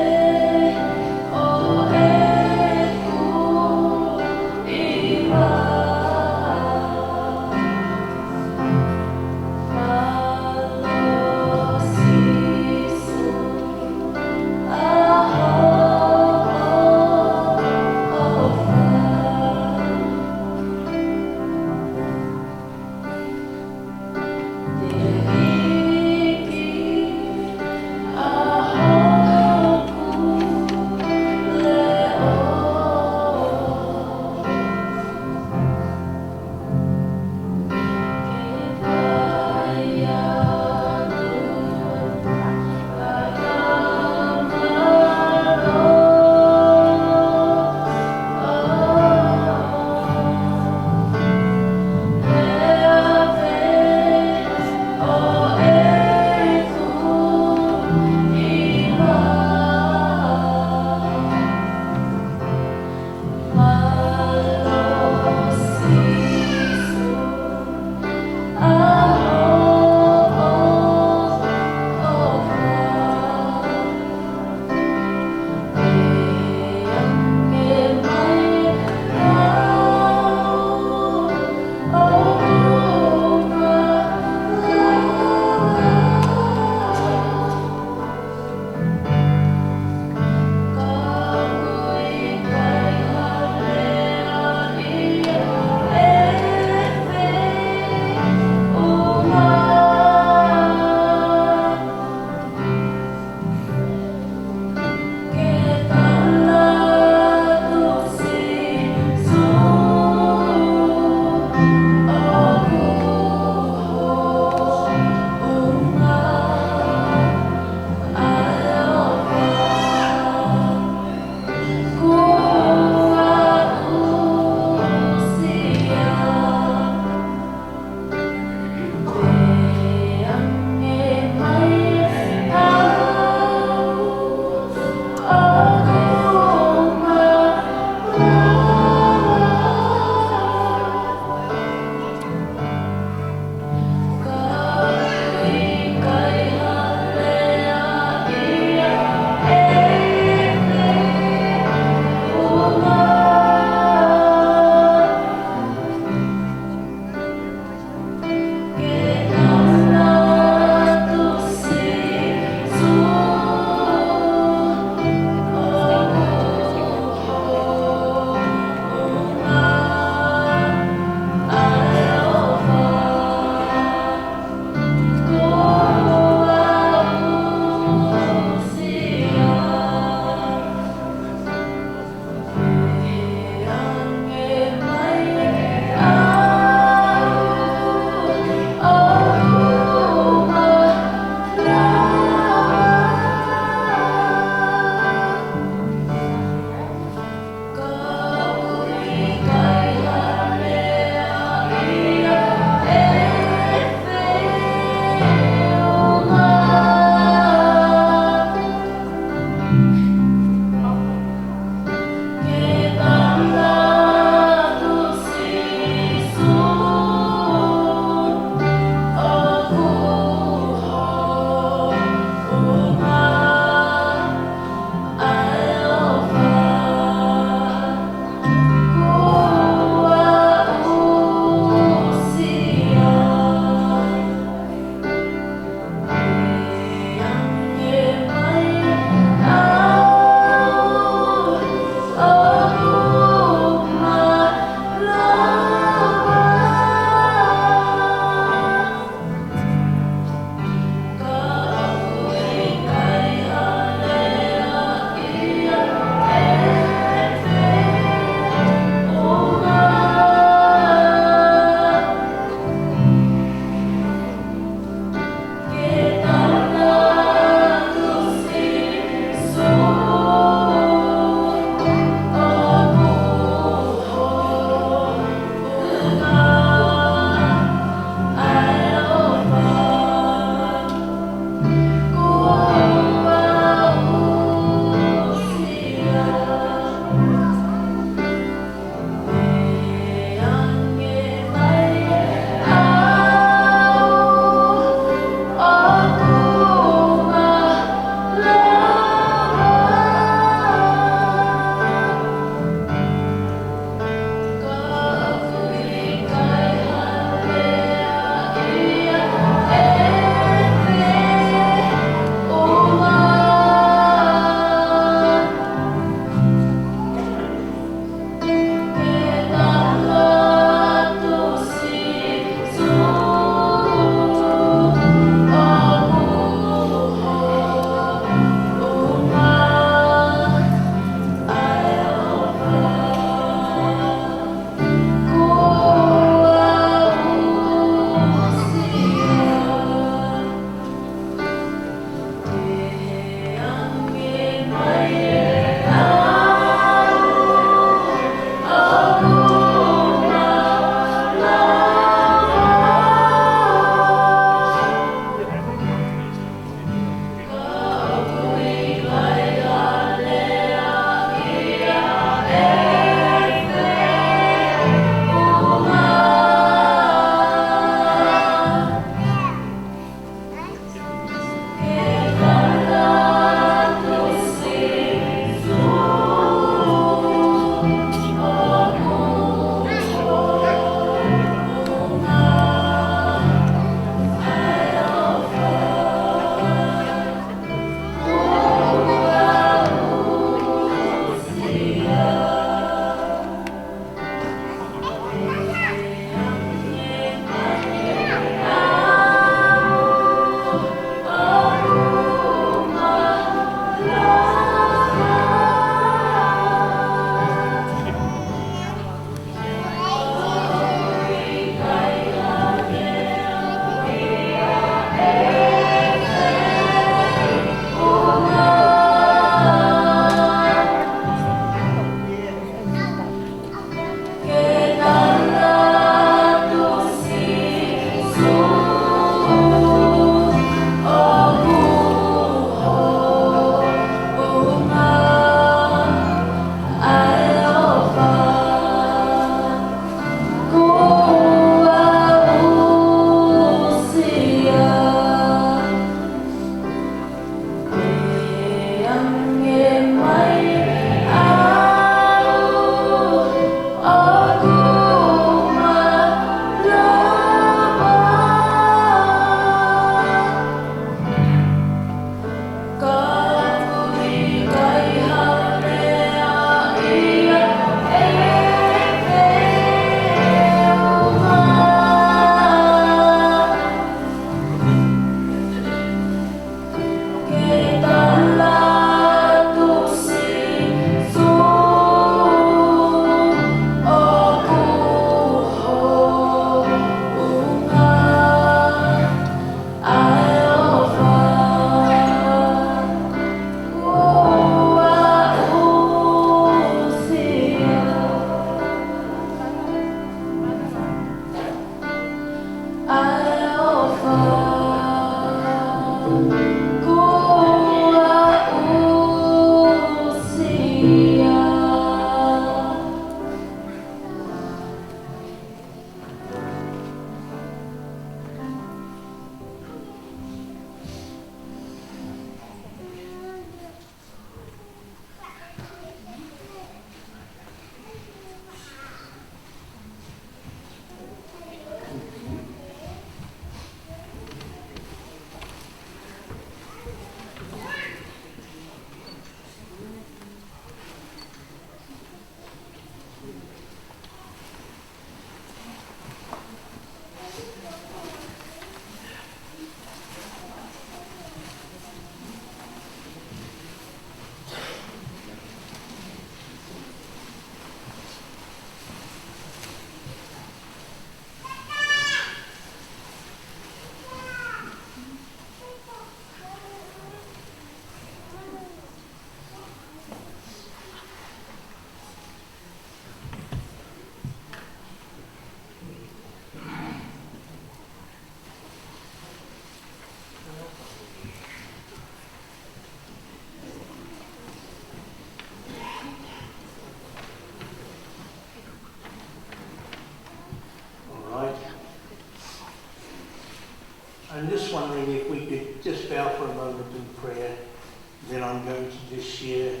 share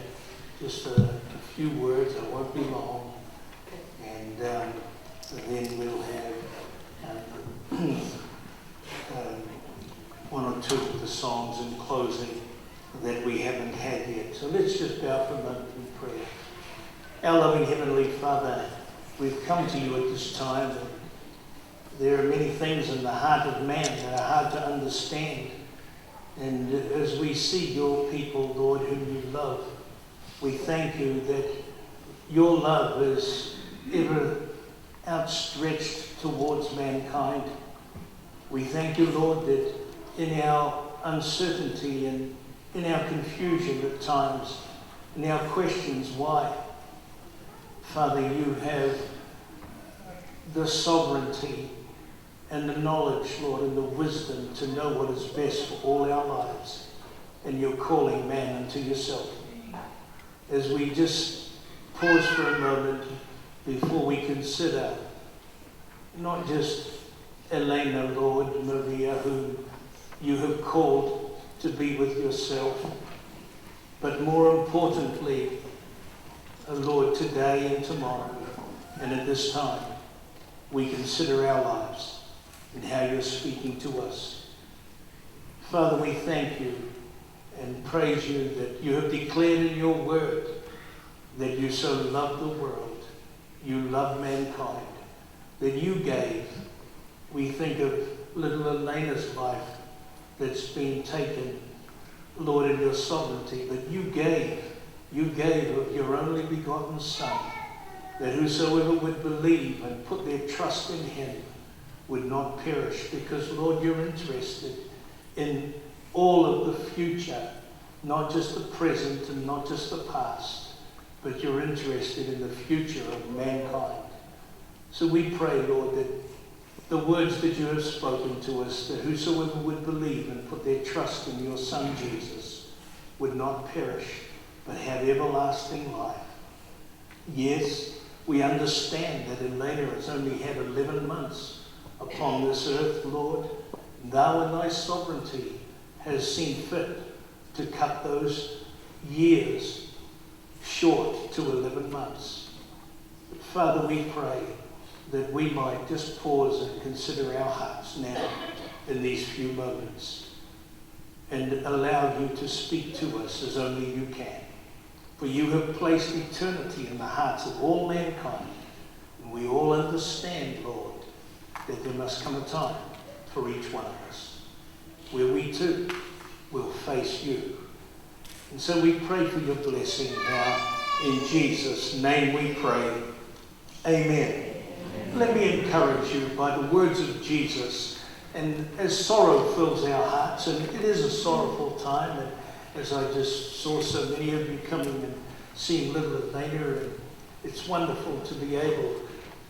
just a few words. I won't be long. And then we'll have one or two of the songs in closing that we haven't had yet. So let's just bow for a moment in prayer. Our loving Heavenly Father, we've come to you at this time. There are many things in the heart of man that are hard to understand. And as we see your people, Lord, whom you love, we thank you that your love is ever outstretched towards mankind. We thank you, Lord, that in our uncertainty and in our confusion at times, in our questions why, Father, you have the sovereignty and the knowledge, Lord, and the wisdom to know what is best for all our lives. And you're calling man unto yourself. As we just pause for a moment before we consider not just Elena, Lord, Maria, whom you have called to be with yourself, but more importantly, Lord, today and tomorrow, and at this time, we consider our lives and how you're speaking to us. Father, we thank you and praise you that you have declared in your word that you so loved the world, you love mankind, that you gave. We think of little Elena's life that's been taken, Lord, in your sovereignty, but you gave of your only begotten Son, that whosoever would believe and put their trust in him would not perish, because, Lord, you're interested in all of the future, not just the present and not just the past, but you're interested in the future of mankind. So we pray, Lord, that the words that you have spoken to us, that whosoever would believe and put their trust in your Son Jesus would not perish, but have everlasting life. Yes, we understand that Elena has only had 11 months upon this earth, Lord. Thou in thy sovereignty has seen fit to cut those years short to 11 months. But Father, we pray that we might just pause and consider our hearts now in these few moments and allow you to speak to us as only you can. For you have placed eternity in the hearts of all mankind, and we all understand, Lord, that there must come a time for each one of us where we too will face you. And so we pray for your blessing now. In Jesus' name we pray. Amen. Let me encourage you by the words of Jesus. And as sorrow fills our hearts, and it is a sorrowful time, and as I just saw so many of you coming and seeing little Elena, and it's wonderful to be able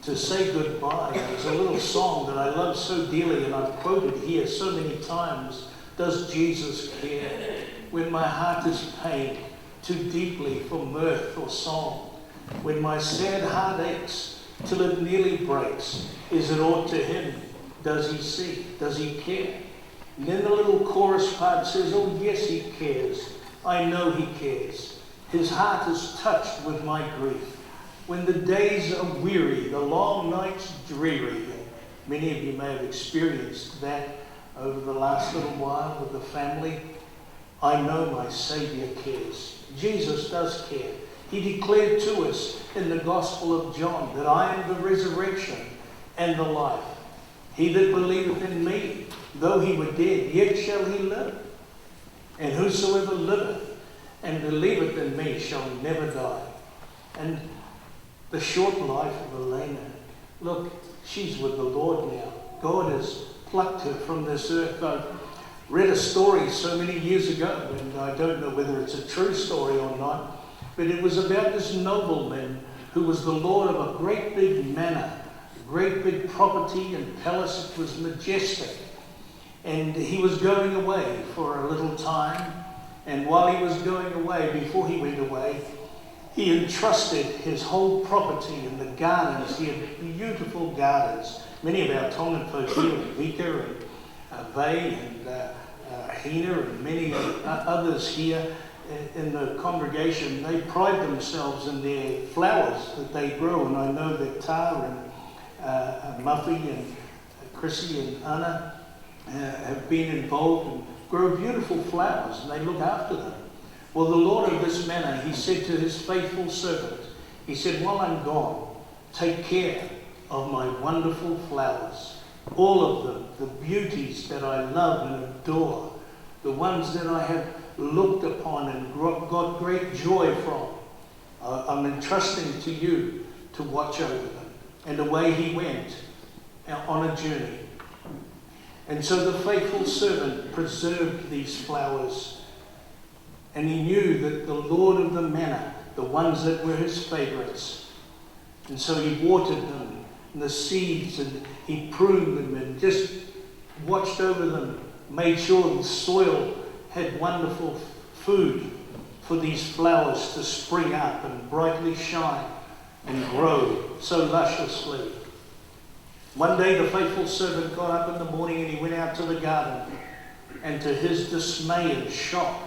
to say goodbye. There's a little song that I love so dearly, and I've quoted here so many times. Does Jesus care? When my heart is pained too deeply for mirth or song, when my sad heart aches till it nearly breaks, is it aught to him? Does he see? Does he care? And then the little chorus part says, oh yes, he cares. I know he cares. His heart is touched with my grief. When the days are weary, the long nights dreary, and many of you may have experienced that over the last little while with the family, I know my Saviour cares. Jesus does care. He declared to us in the Gospel of John that I am the resurrection and the life. He that believeth in me, though he were dead, yet shall he live. And whosoever liveth and believeth in me shall never die. And the short life of Elena, look, she's with the Lord now. God has plucked her from this earth. I've read a story so many years ago, and I don't know whether it's a true story or not, but it was about this nobleman who was the lord of a great big manor, a great big property and palace. It was majestic. And he was going away for a little time, and while he was going away, before he went away, he entrusted his whole property and the gardens. He had beautiful gardens. Many of our Tongan folk here, Vika and Vey and Hina and many others here, in the congregation, they pride themselves in their flowers that they grow. And I know that Tara and Muffy and Chrissy and Anna have been involved and grow beautiful flowers, and they look after them. Well, the Lord of this manor, he said to his faithful servant, he said, while I'm gone, take care of my wonderful flowers. All of them, the beauties that I love and adore, the ones that I have looked upon and got great joy from, I'm entrusting to you to watch over them. And away he went on a journey. And so the faithful servant preserved these flowers. And he knew that the Lord of the manor, the ones that were his favorites. And so he watered them, and the seeds, and he pruned them, and just watched over them, made sure the soil had wonderful food for these flowers to spring up and brightly shine and grow so lusciously. One day the faithful servant got up in the morning and he went out to the garden, and to his dismay and shock,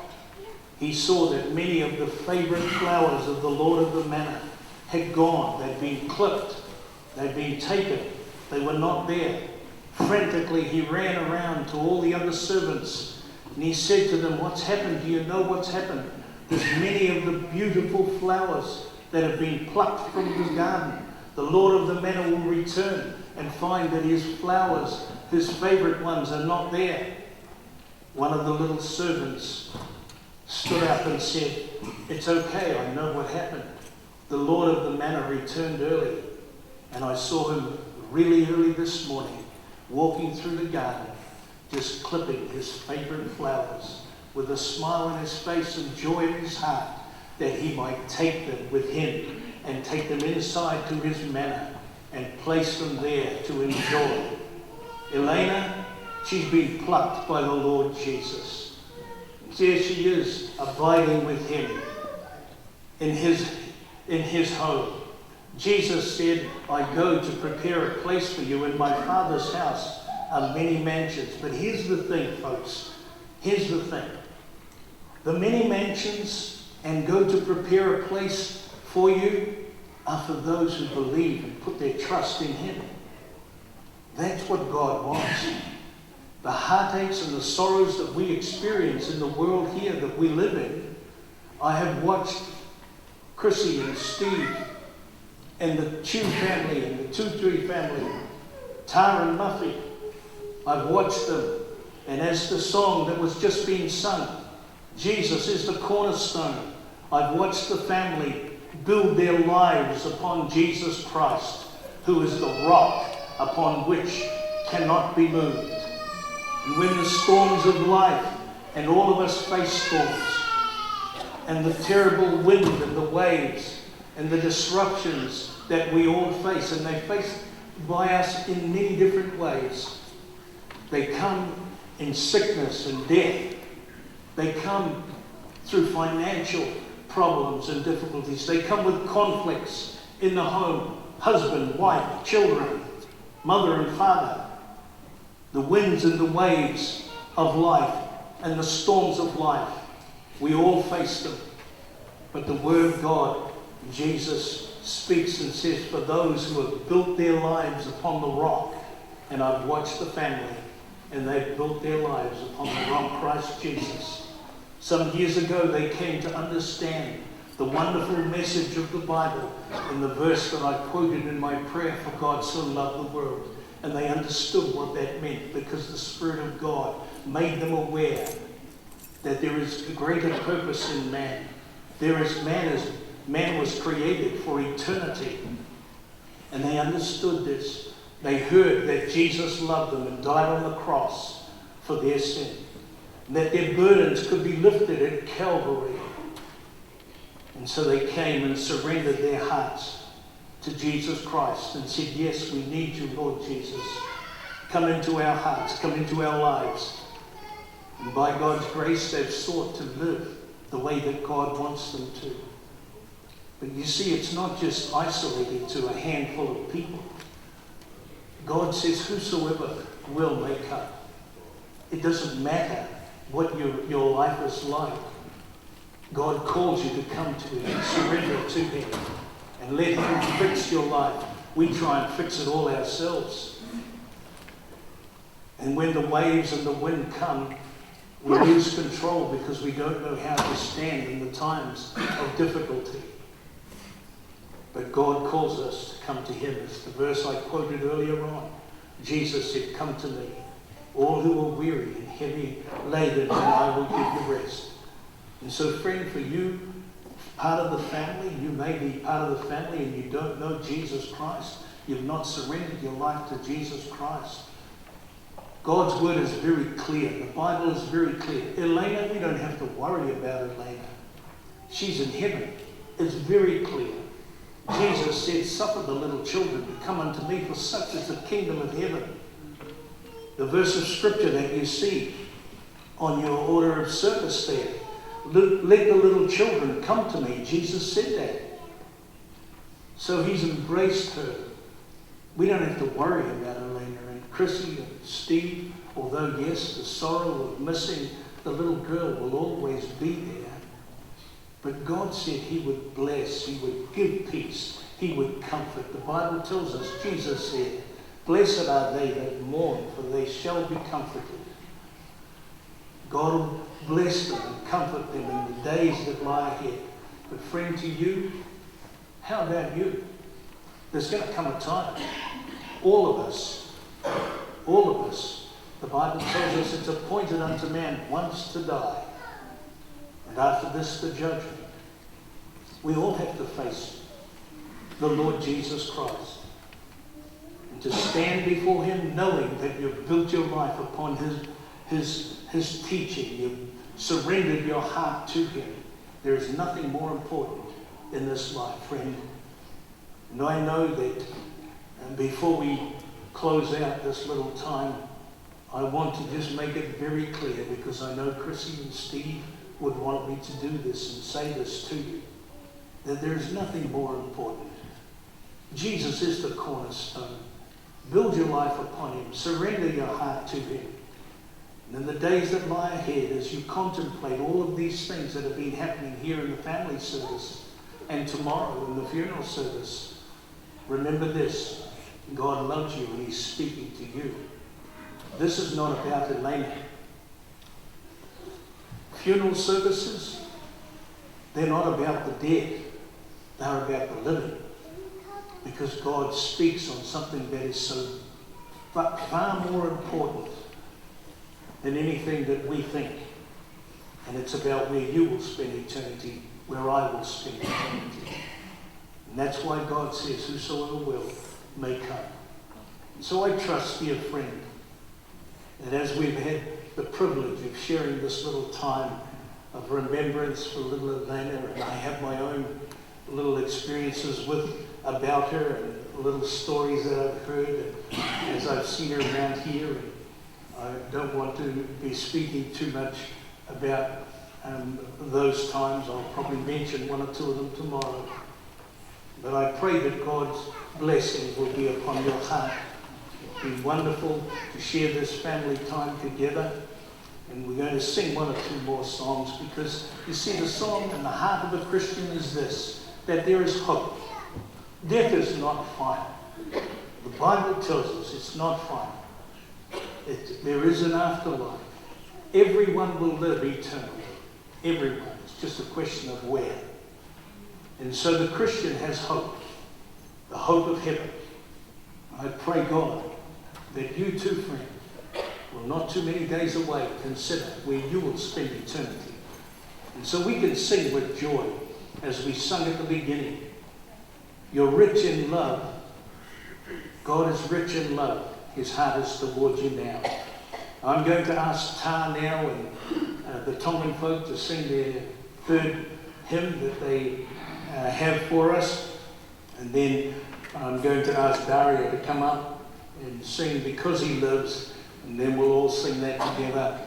he saw that many of the favorite flowers of the Lord of the manor had gone. They'd been clipped. They'd been taken. They were not there. Frantically, he ran around to all the other servants, and he said to them, what's happened? Do you know what's happened? There's many of the beautiful flowers that have been plucked from the garden. The Lord of the manor will return and find that his flowers, his favorite ones, are not there. One of the little servants stood up and said, it's okay, I know what happened. The Lord of the manor returned early, and I saw him really early this morning, walking through the garden, just clipping his favorite flowers, with a smile on his face and joy in his heart, that he might take them with him and take them inside to his manor and place them there to enjoy. Elena, she's been plucked by the Lord Jesus. There she is, abiding with him in his home. Jesus said, I go to prepare a place for you. In my Father's house are many mansions. But here's the thing, folks. Here's the thing. The many mansions and go to prepare a place for you are for those who believe and put their trust in him. That's what God wants. The heartaches and the sorrows that we experience in the world here that we live in, I have watched Chrissy and Steve and the Chew family and the Tutui family, Tara and Muffy. I've watched them, and as the song that was just being sung, Jesus is the cornerstone, I've watched the family build their lives upon Jesus Christ, who is the rock upon which cannot be moved. And when the storms of life, and all of us face storms, and the terrible wind and the waves and the disruptions that we all face, and they face by us in many different ways. They come in sickness and death. They come through financial problems and difficulties. They come with conflicts in the home, husband, wife, children, mother and father. The winds and the waves of life and the storms of life, we all face them. But the Word of God, Jesus, speaks and says, for those who have built their lives upon the rock, and I've watched the family, and they've built their lives upon the rock, Christ Jesus. Some years ago, they came to understand the wonderful message of the Bible in the verse that I quoted in my prayer, for God so loved the world. And they understood what that meant, because the Spirit of God made them aware that there is a greater purpose in man. There is man was created for eternity. And they understood this. They heard that Jesus loved them and died on the cross for their sin. And that their burdens could be lifted at Calvary. And so they came and surrendered their hearts to Jesus Christ and said, yes, we need you, Lord Jesus. Come into our hearts, come into our lives. And by God's grace, they've sought to live the way that God wants them to. But you see, it's not just isolated to a handful of people. God says, whosoever will make up. It doesn't matter what your life is like. God calls you to come to Him and surrender to Him and let Him fix your life. We try and fix it all ourselves. And when the waves and the wind come, we lose control because we don't know how to stand in the times of difficulty. But God calls us to come to Him. It's the verse I quoted earlier on. Jesus said, "Come to me, all who are weary and heavy laden, and I will give you rest." And so, friend, for you, part of the family, you may be part of the family and you don't know Jesus Christ. You've not surrendered your life to Jesus Christ. God's word is very clear. The Bible is very clear. Elena, we don't have to worry about Elena. She's in heaven. It's very clear. Jesus said, "Suffer the little children to come unto me, for such is the kingdom of heaven." The verse of scripture that you see on your order of service there, "Let the little children come to me." Jesus said that. So He's embraced her. We don't have to worry about Elena and Chrissy and Steve, although yes, the sorrow of missing the little girl will always be there. But God said He would bless, He would give peace, He would comfort. The Bible tells us, Jesus said, "Blessed are they that mourn, for they shall be comforted." God will bless them and comfort them in the days that lie ahead. But friend, to you, how about you? There's going to come a time, all of us, the Bible tells us it's appointed unto man once to die, and after this the judgment. We all have to face the Lord Jesus Christ, and to stand before Him knowing that you've built your life upon His teaching. You've surrendered your heart to Him. There is nothing more important in this life, friend. And I know that before we close out this little time, I want to just make it very clear, because I know Chrissy and Steve would want me to do this and say this to you, that there is nothing more important. Jesus is the cornerstone. Build your life upon Him. Surrender your heart to Him. And in the days that lie ahead, as you contemplate all of these things that have been happening here in the family service and tomorrow in the funeral service, remember this: God loves you and He's speaking to you. This is not about Elena. Funeral services, they're not about the dead. They're about the living. Because God speaks on something that is so far more important than anything that we think. And it's about where you will spend eternity, where I will spend eternity. And that's why God says, "Whosoever will may come." And so I trust, dear friend, that as we've had the privilege of sharing this little time of remembrance for little Elena, and I have my own little experiences about her and little stories that I've heard as I've seen her around here. And I don't want to be speaking too much about those times. I'll probably mention one or two of them tomorrow. But I pray that God's blessing will be upon your heart. It's been wonderful to share this family time together. And we're going to sing one or two more songs, because you see, the song and the heart of a Christian is this, that there is hope. Death is not final. The Bible tells us it's not final. There is an afterlife. Everyone will live eternally. Everyone. It's just a question of where. And so the Christian has hope. The hope of heaven. I pray, God, that you too, friend, will not too many days away consider where you will spend eternity. And so we can sing with joy as we sung at the beginning. You're rich in love. God is rich in love. His heart is towards you now. I'm going to ask Tar now and the Tongan folk to sing their third hymn that they have for us. And then I'm going to ask Dario to come up and sing Because He Lives. And then we'll all sing that together.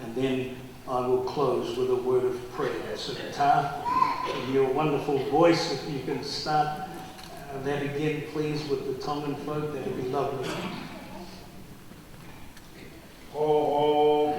And then I will close with a word of prayer. So Tar, in your wonderful voice, if you can start that again, please, with the Tongan folk, that would be lovely. Oh,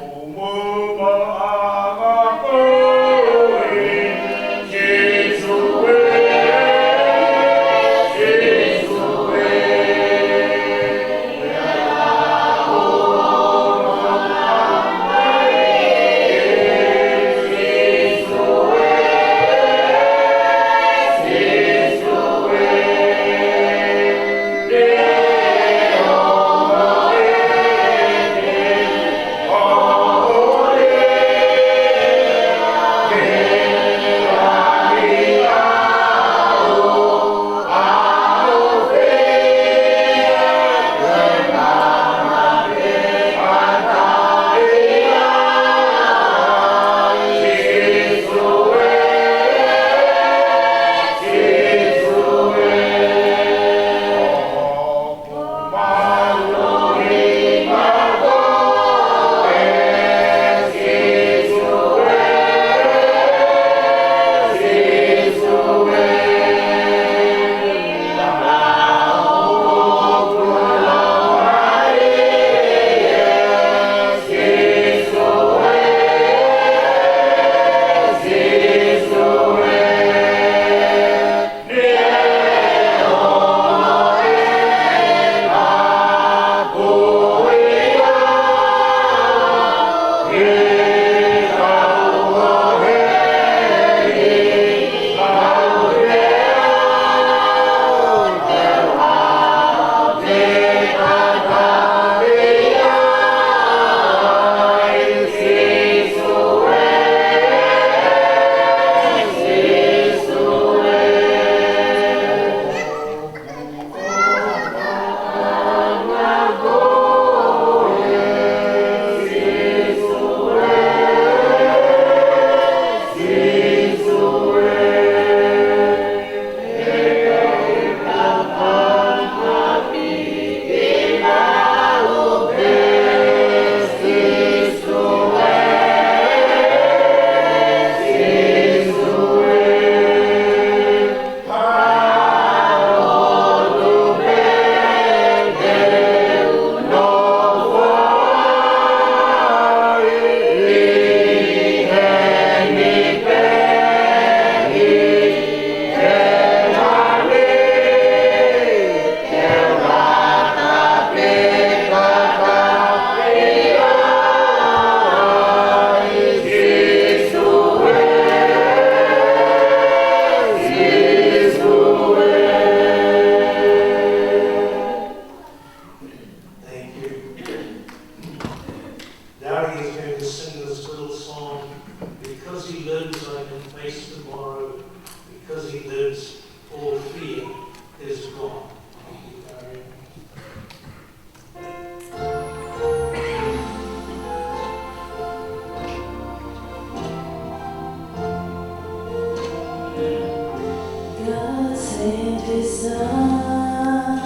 sent his son.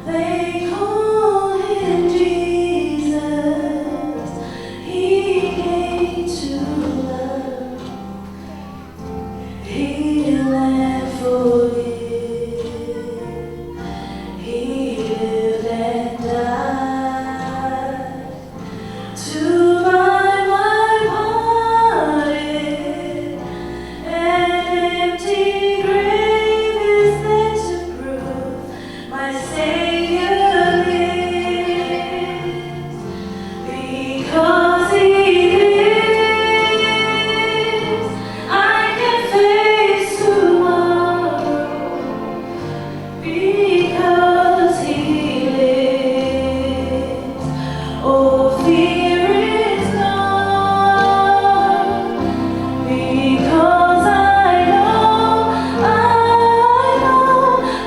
They call him Jesus. He came to love, heal and forgive. He lived and died to buy my pardon. An empty grave is there to prove my Savior lives. Because He lives, I can face tomorrow. Because He lives, all fear is gone. Because I know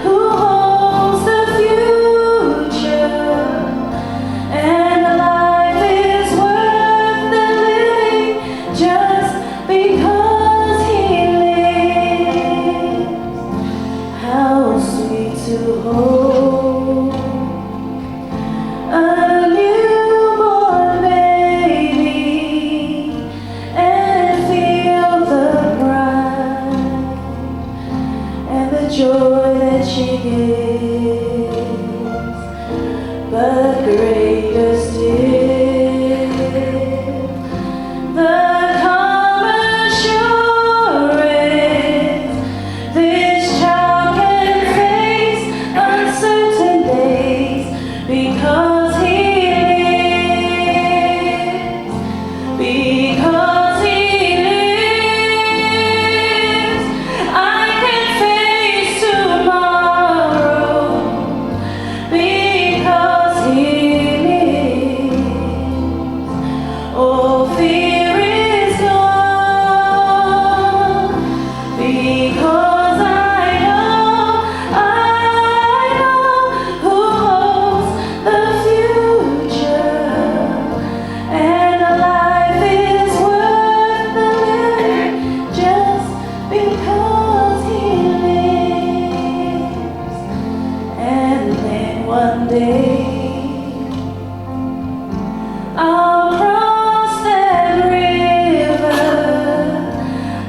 who holds the future, and life is worth the living just because He lives. How sweet to hold a newborn baby and feel the pride and the joy that she gives. But greater still, the calm assurance this child can face uncertain days because He lives. Because He lives, I can face tomorrow. Because He lives, all fear is gone. Because I know who holds the future, and life is worth the living just because He lives. And then one day I'll cross that river.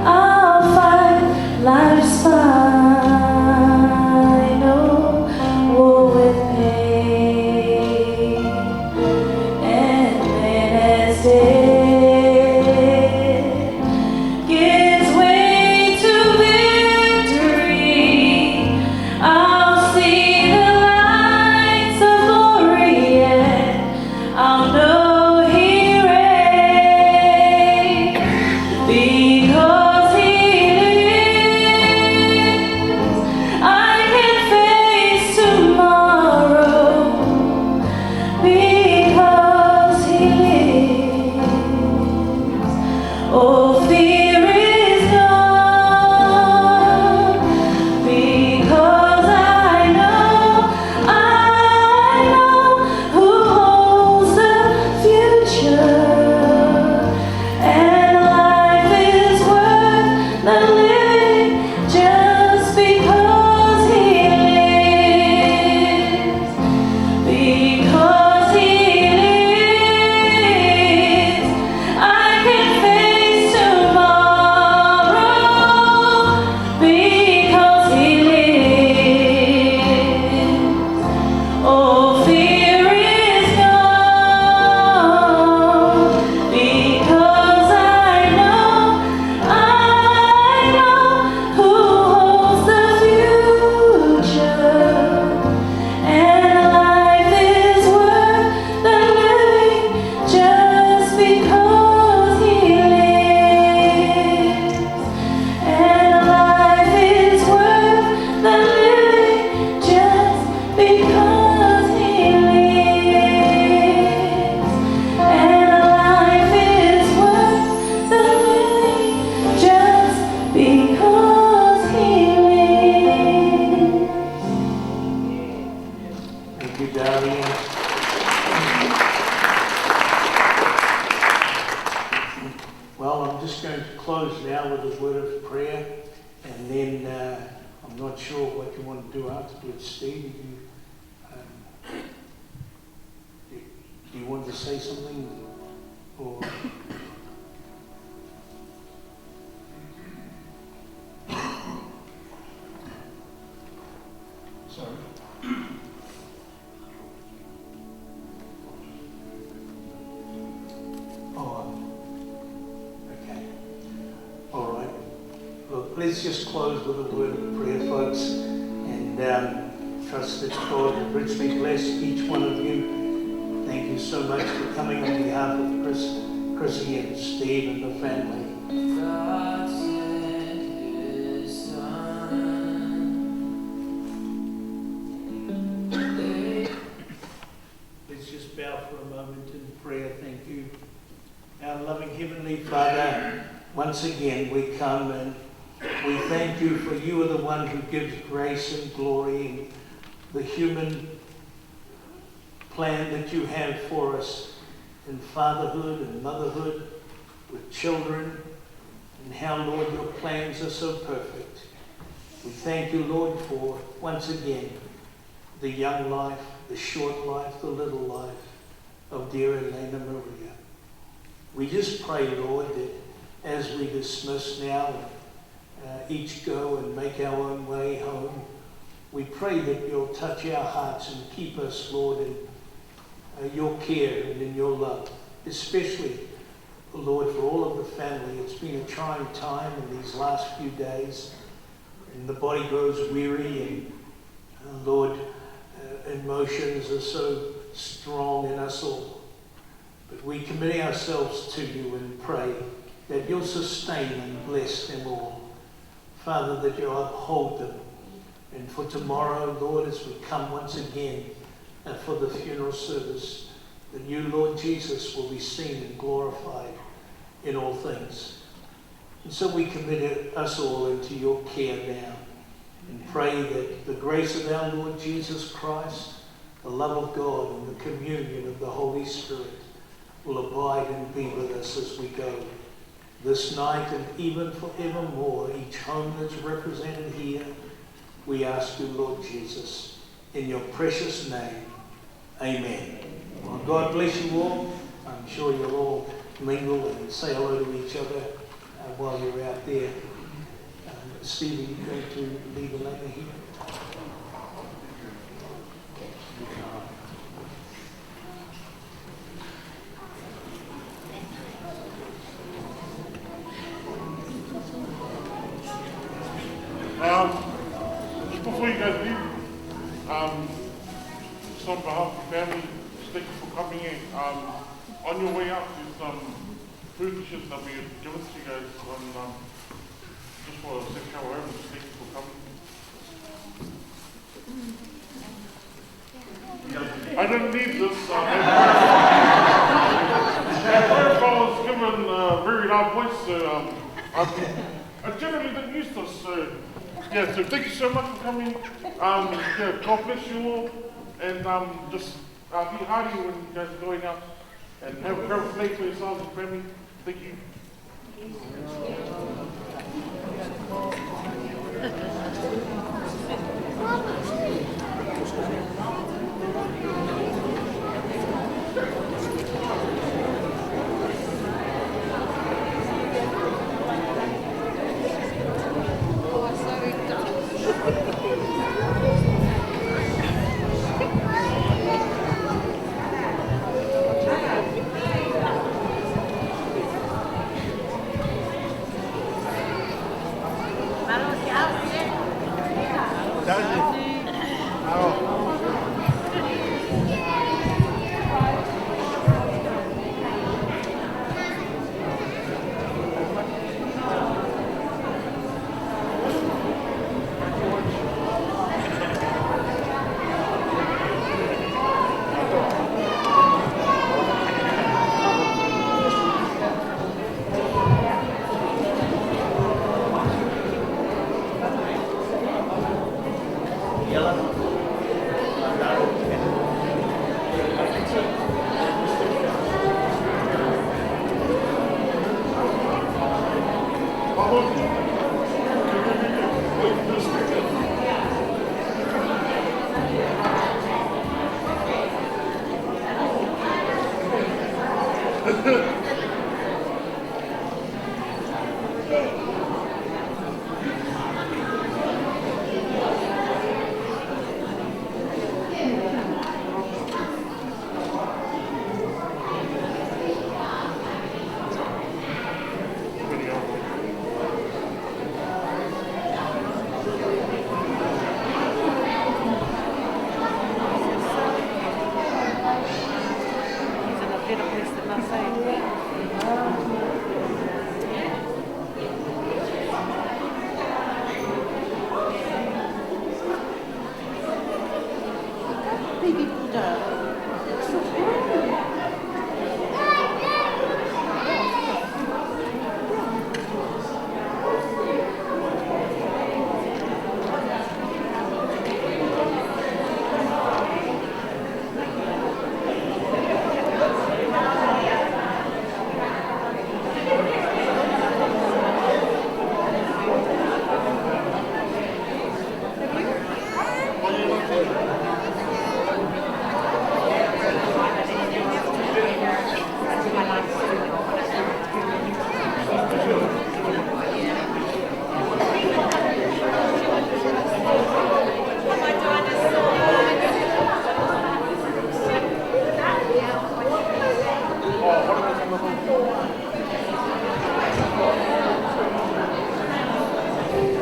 I'll fight life's not sure what you want to do afterwards, Steve. Do you want to say something? Or Sorry. okay. All right. Look, let's just close with a word of prayer, folks, and trust that God will richly bless each one of you. Thank you so much for coming on behalf of Chrissy and Steve and the family. God sent His Son. Let's just bow for a moment in prayer. Thank you. Our loving Heavenly Father, once again we come and we thank you for you are the one who gives grace and glory and the human plan that you have for us in fatherhood and motherhood with children, and how, Lord, your plans are so perfect. We thank you, Lord, for once again the young life, the short life, the little life of dear Elena Maria. We just pray, Lord, that as we dismiss now and each go and make our own way home, we pray that you'll touch our hearts and keep us, Lord, in your care and in your love, especially, Lord, for all of the family. It's been a trying time in these last few days, and the body grows weary, and Lord, emotions are so strong in us all. But we commit ourselves to you and pray that you'll sustain and bless them all. Father, that you'll uphold them. And for tomorrow, Lord, as we come once again for the funeral service, that you, Lord Jesus, will be seen and glorified in all things. And so we commit us all into your care now and pray that the grace of our Lord Jesus Christ, the love of God, and the communion of the Holy Spirit will abide and be with us as we go this night and even forevermore. Each home that's represented here, we ask you, Lord Jesus, in your precious name. Amen. Well, God bless you all. I'm sure you'll all mingle and say hello to each other while you're out there. Steve, are you going to leave Elena here? Just before you guys leave, just on behalf of the family, thank you for coming in. On your way out, there's some food dishes that we have given to you guys on, just for safe travel home. Thank you for coming. I didn't need this. I was given a very loud voice, so I generally don't use this. So yeah, so thank you so much for coming. Yeah, God bless you all, and just be hardy when you guys are going out, and have a great day for yourselves and family. Thank you. Don't you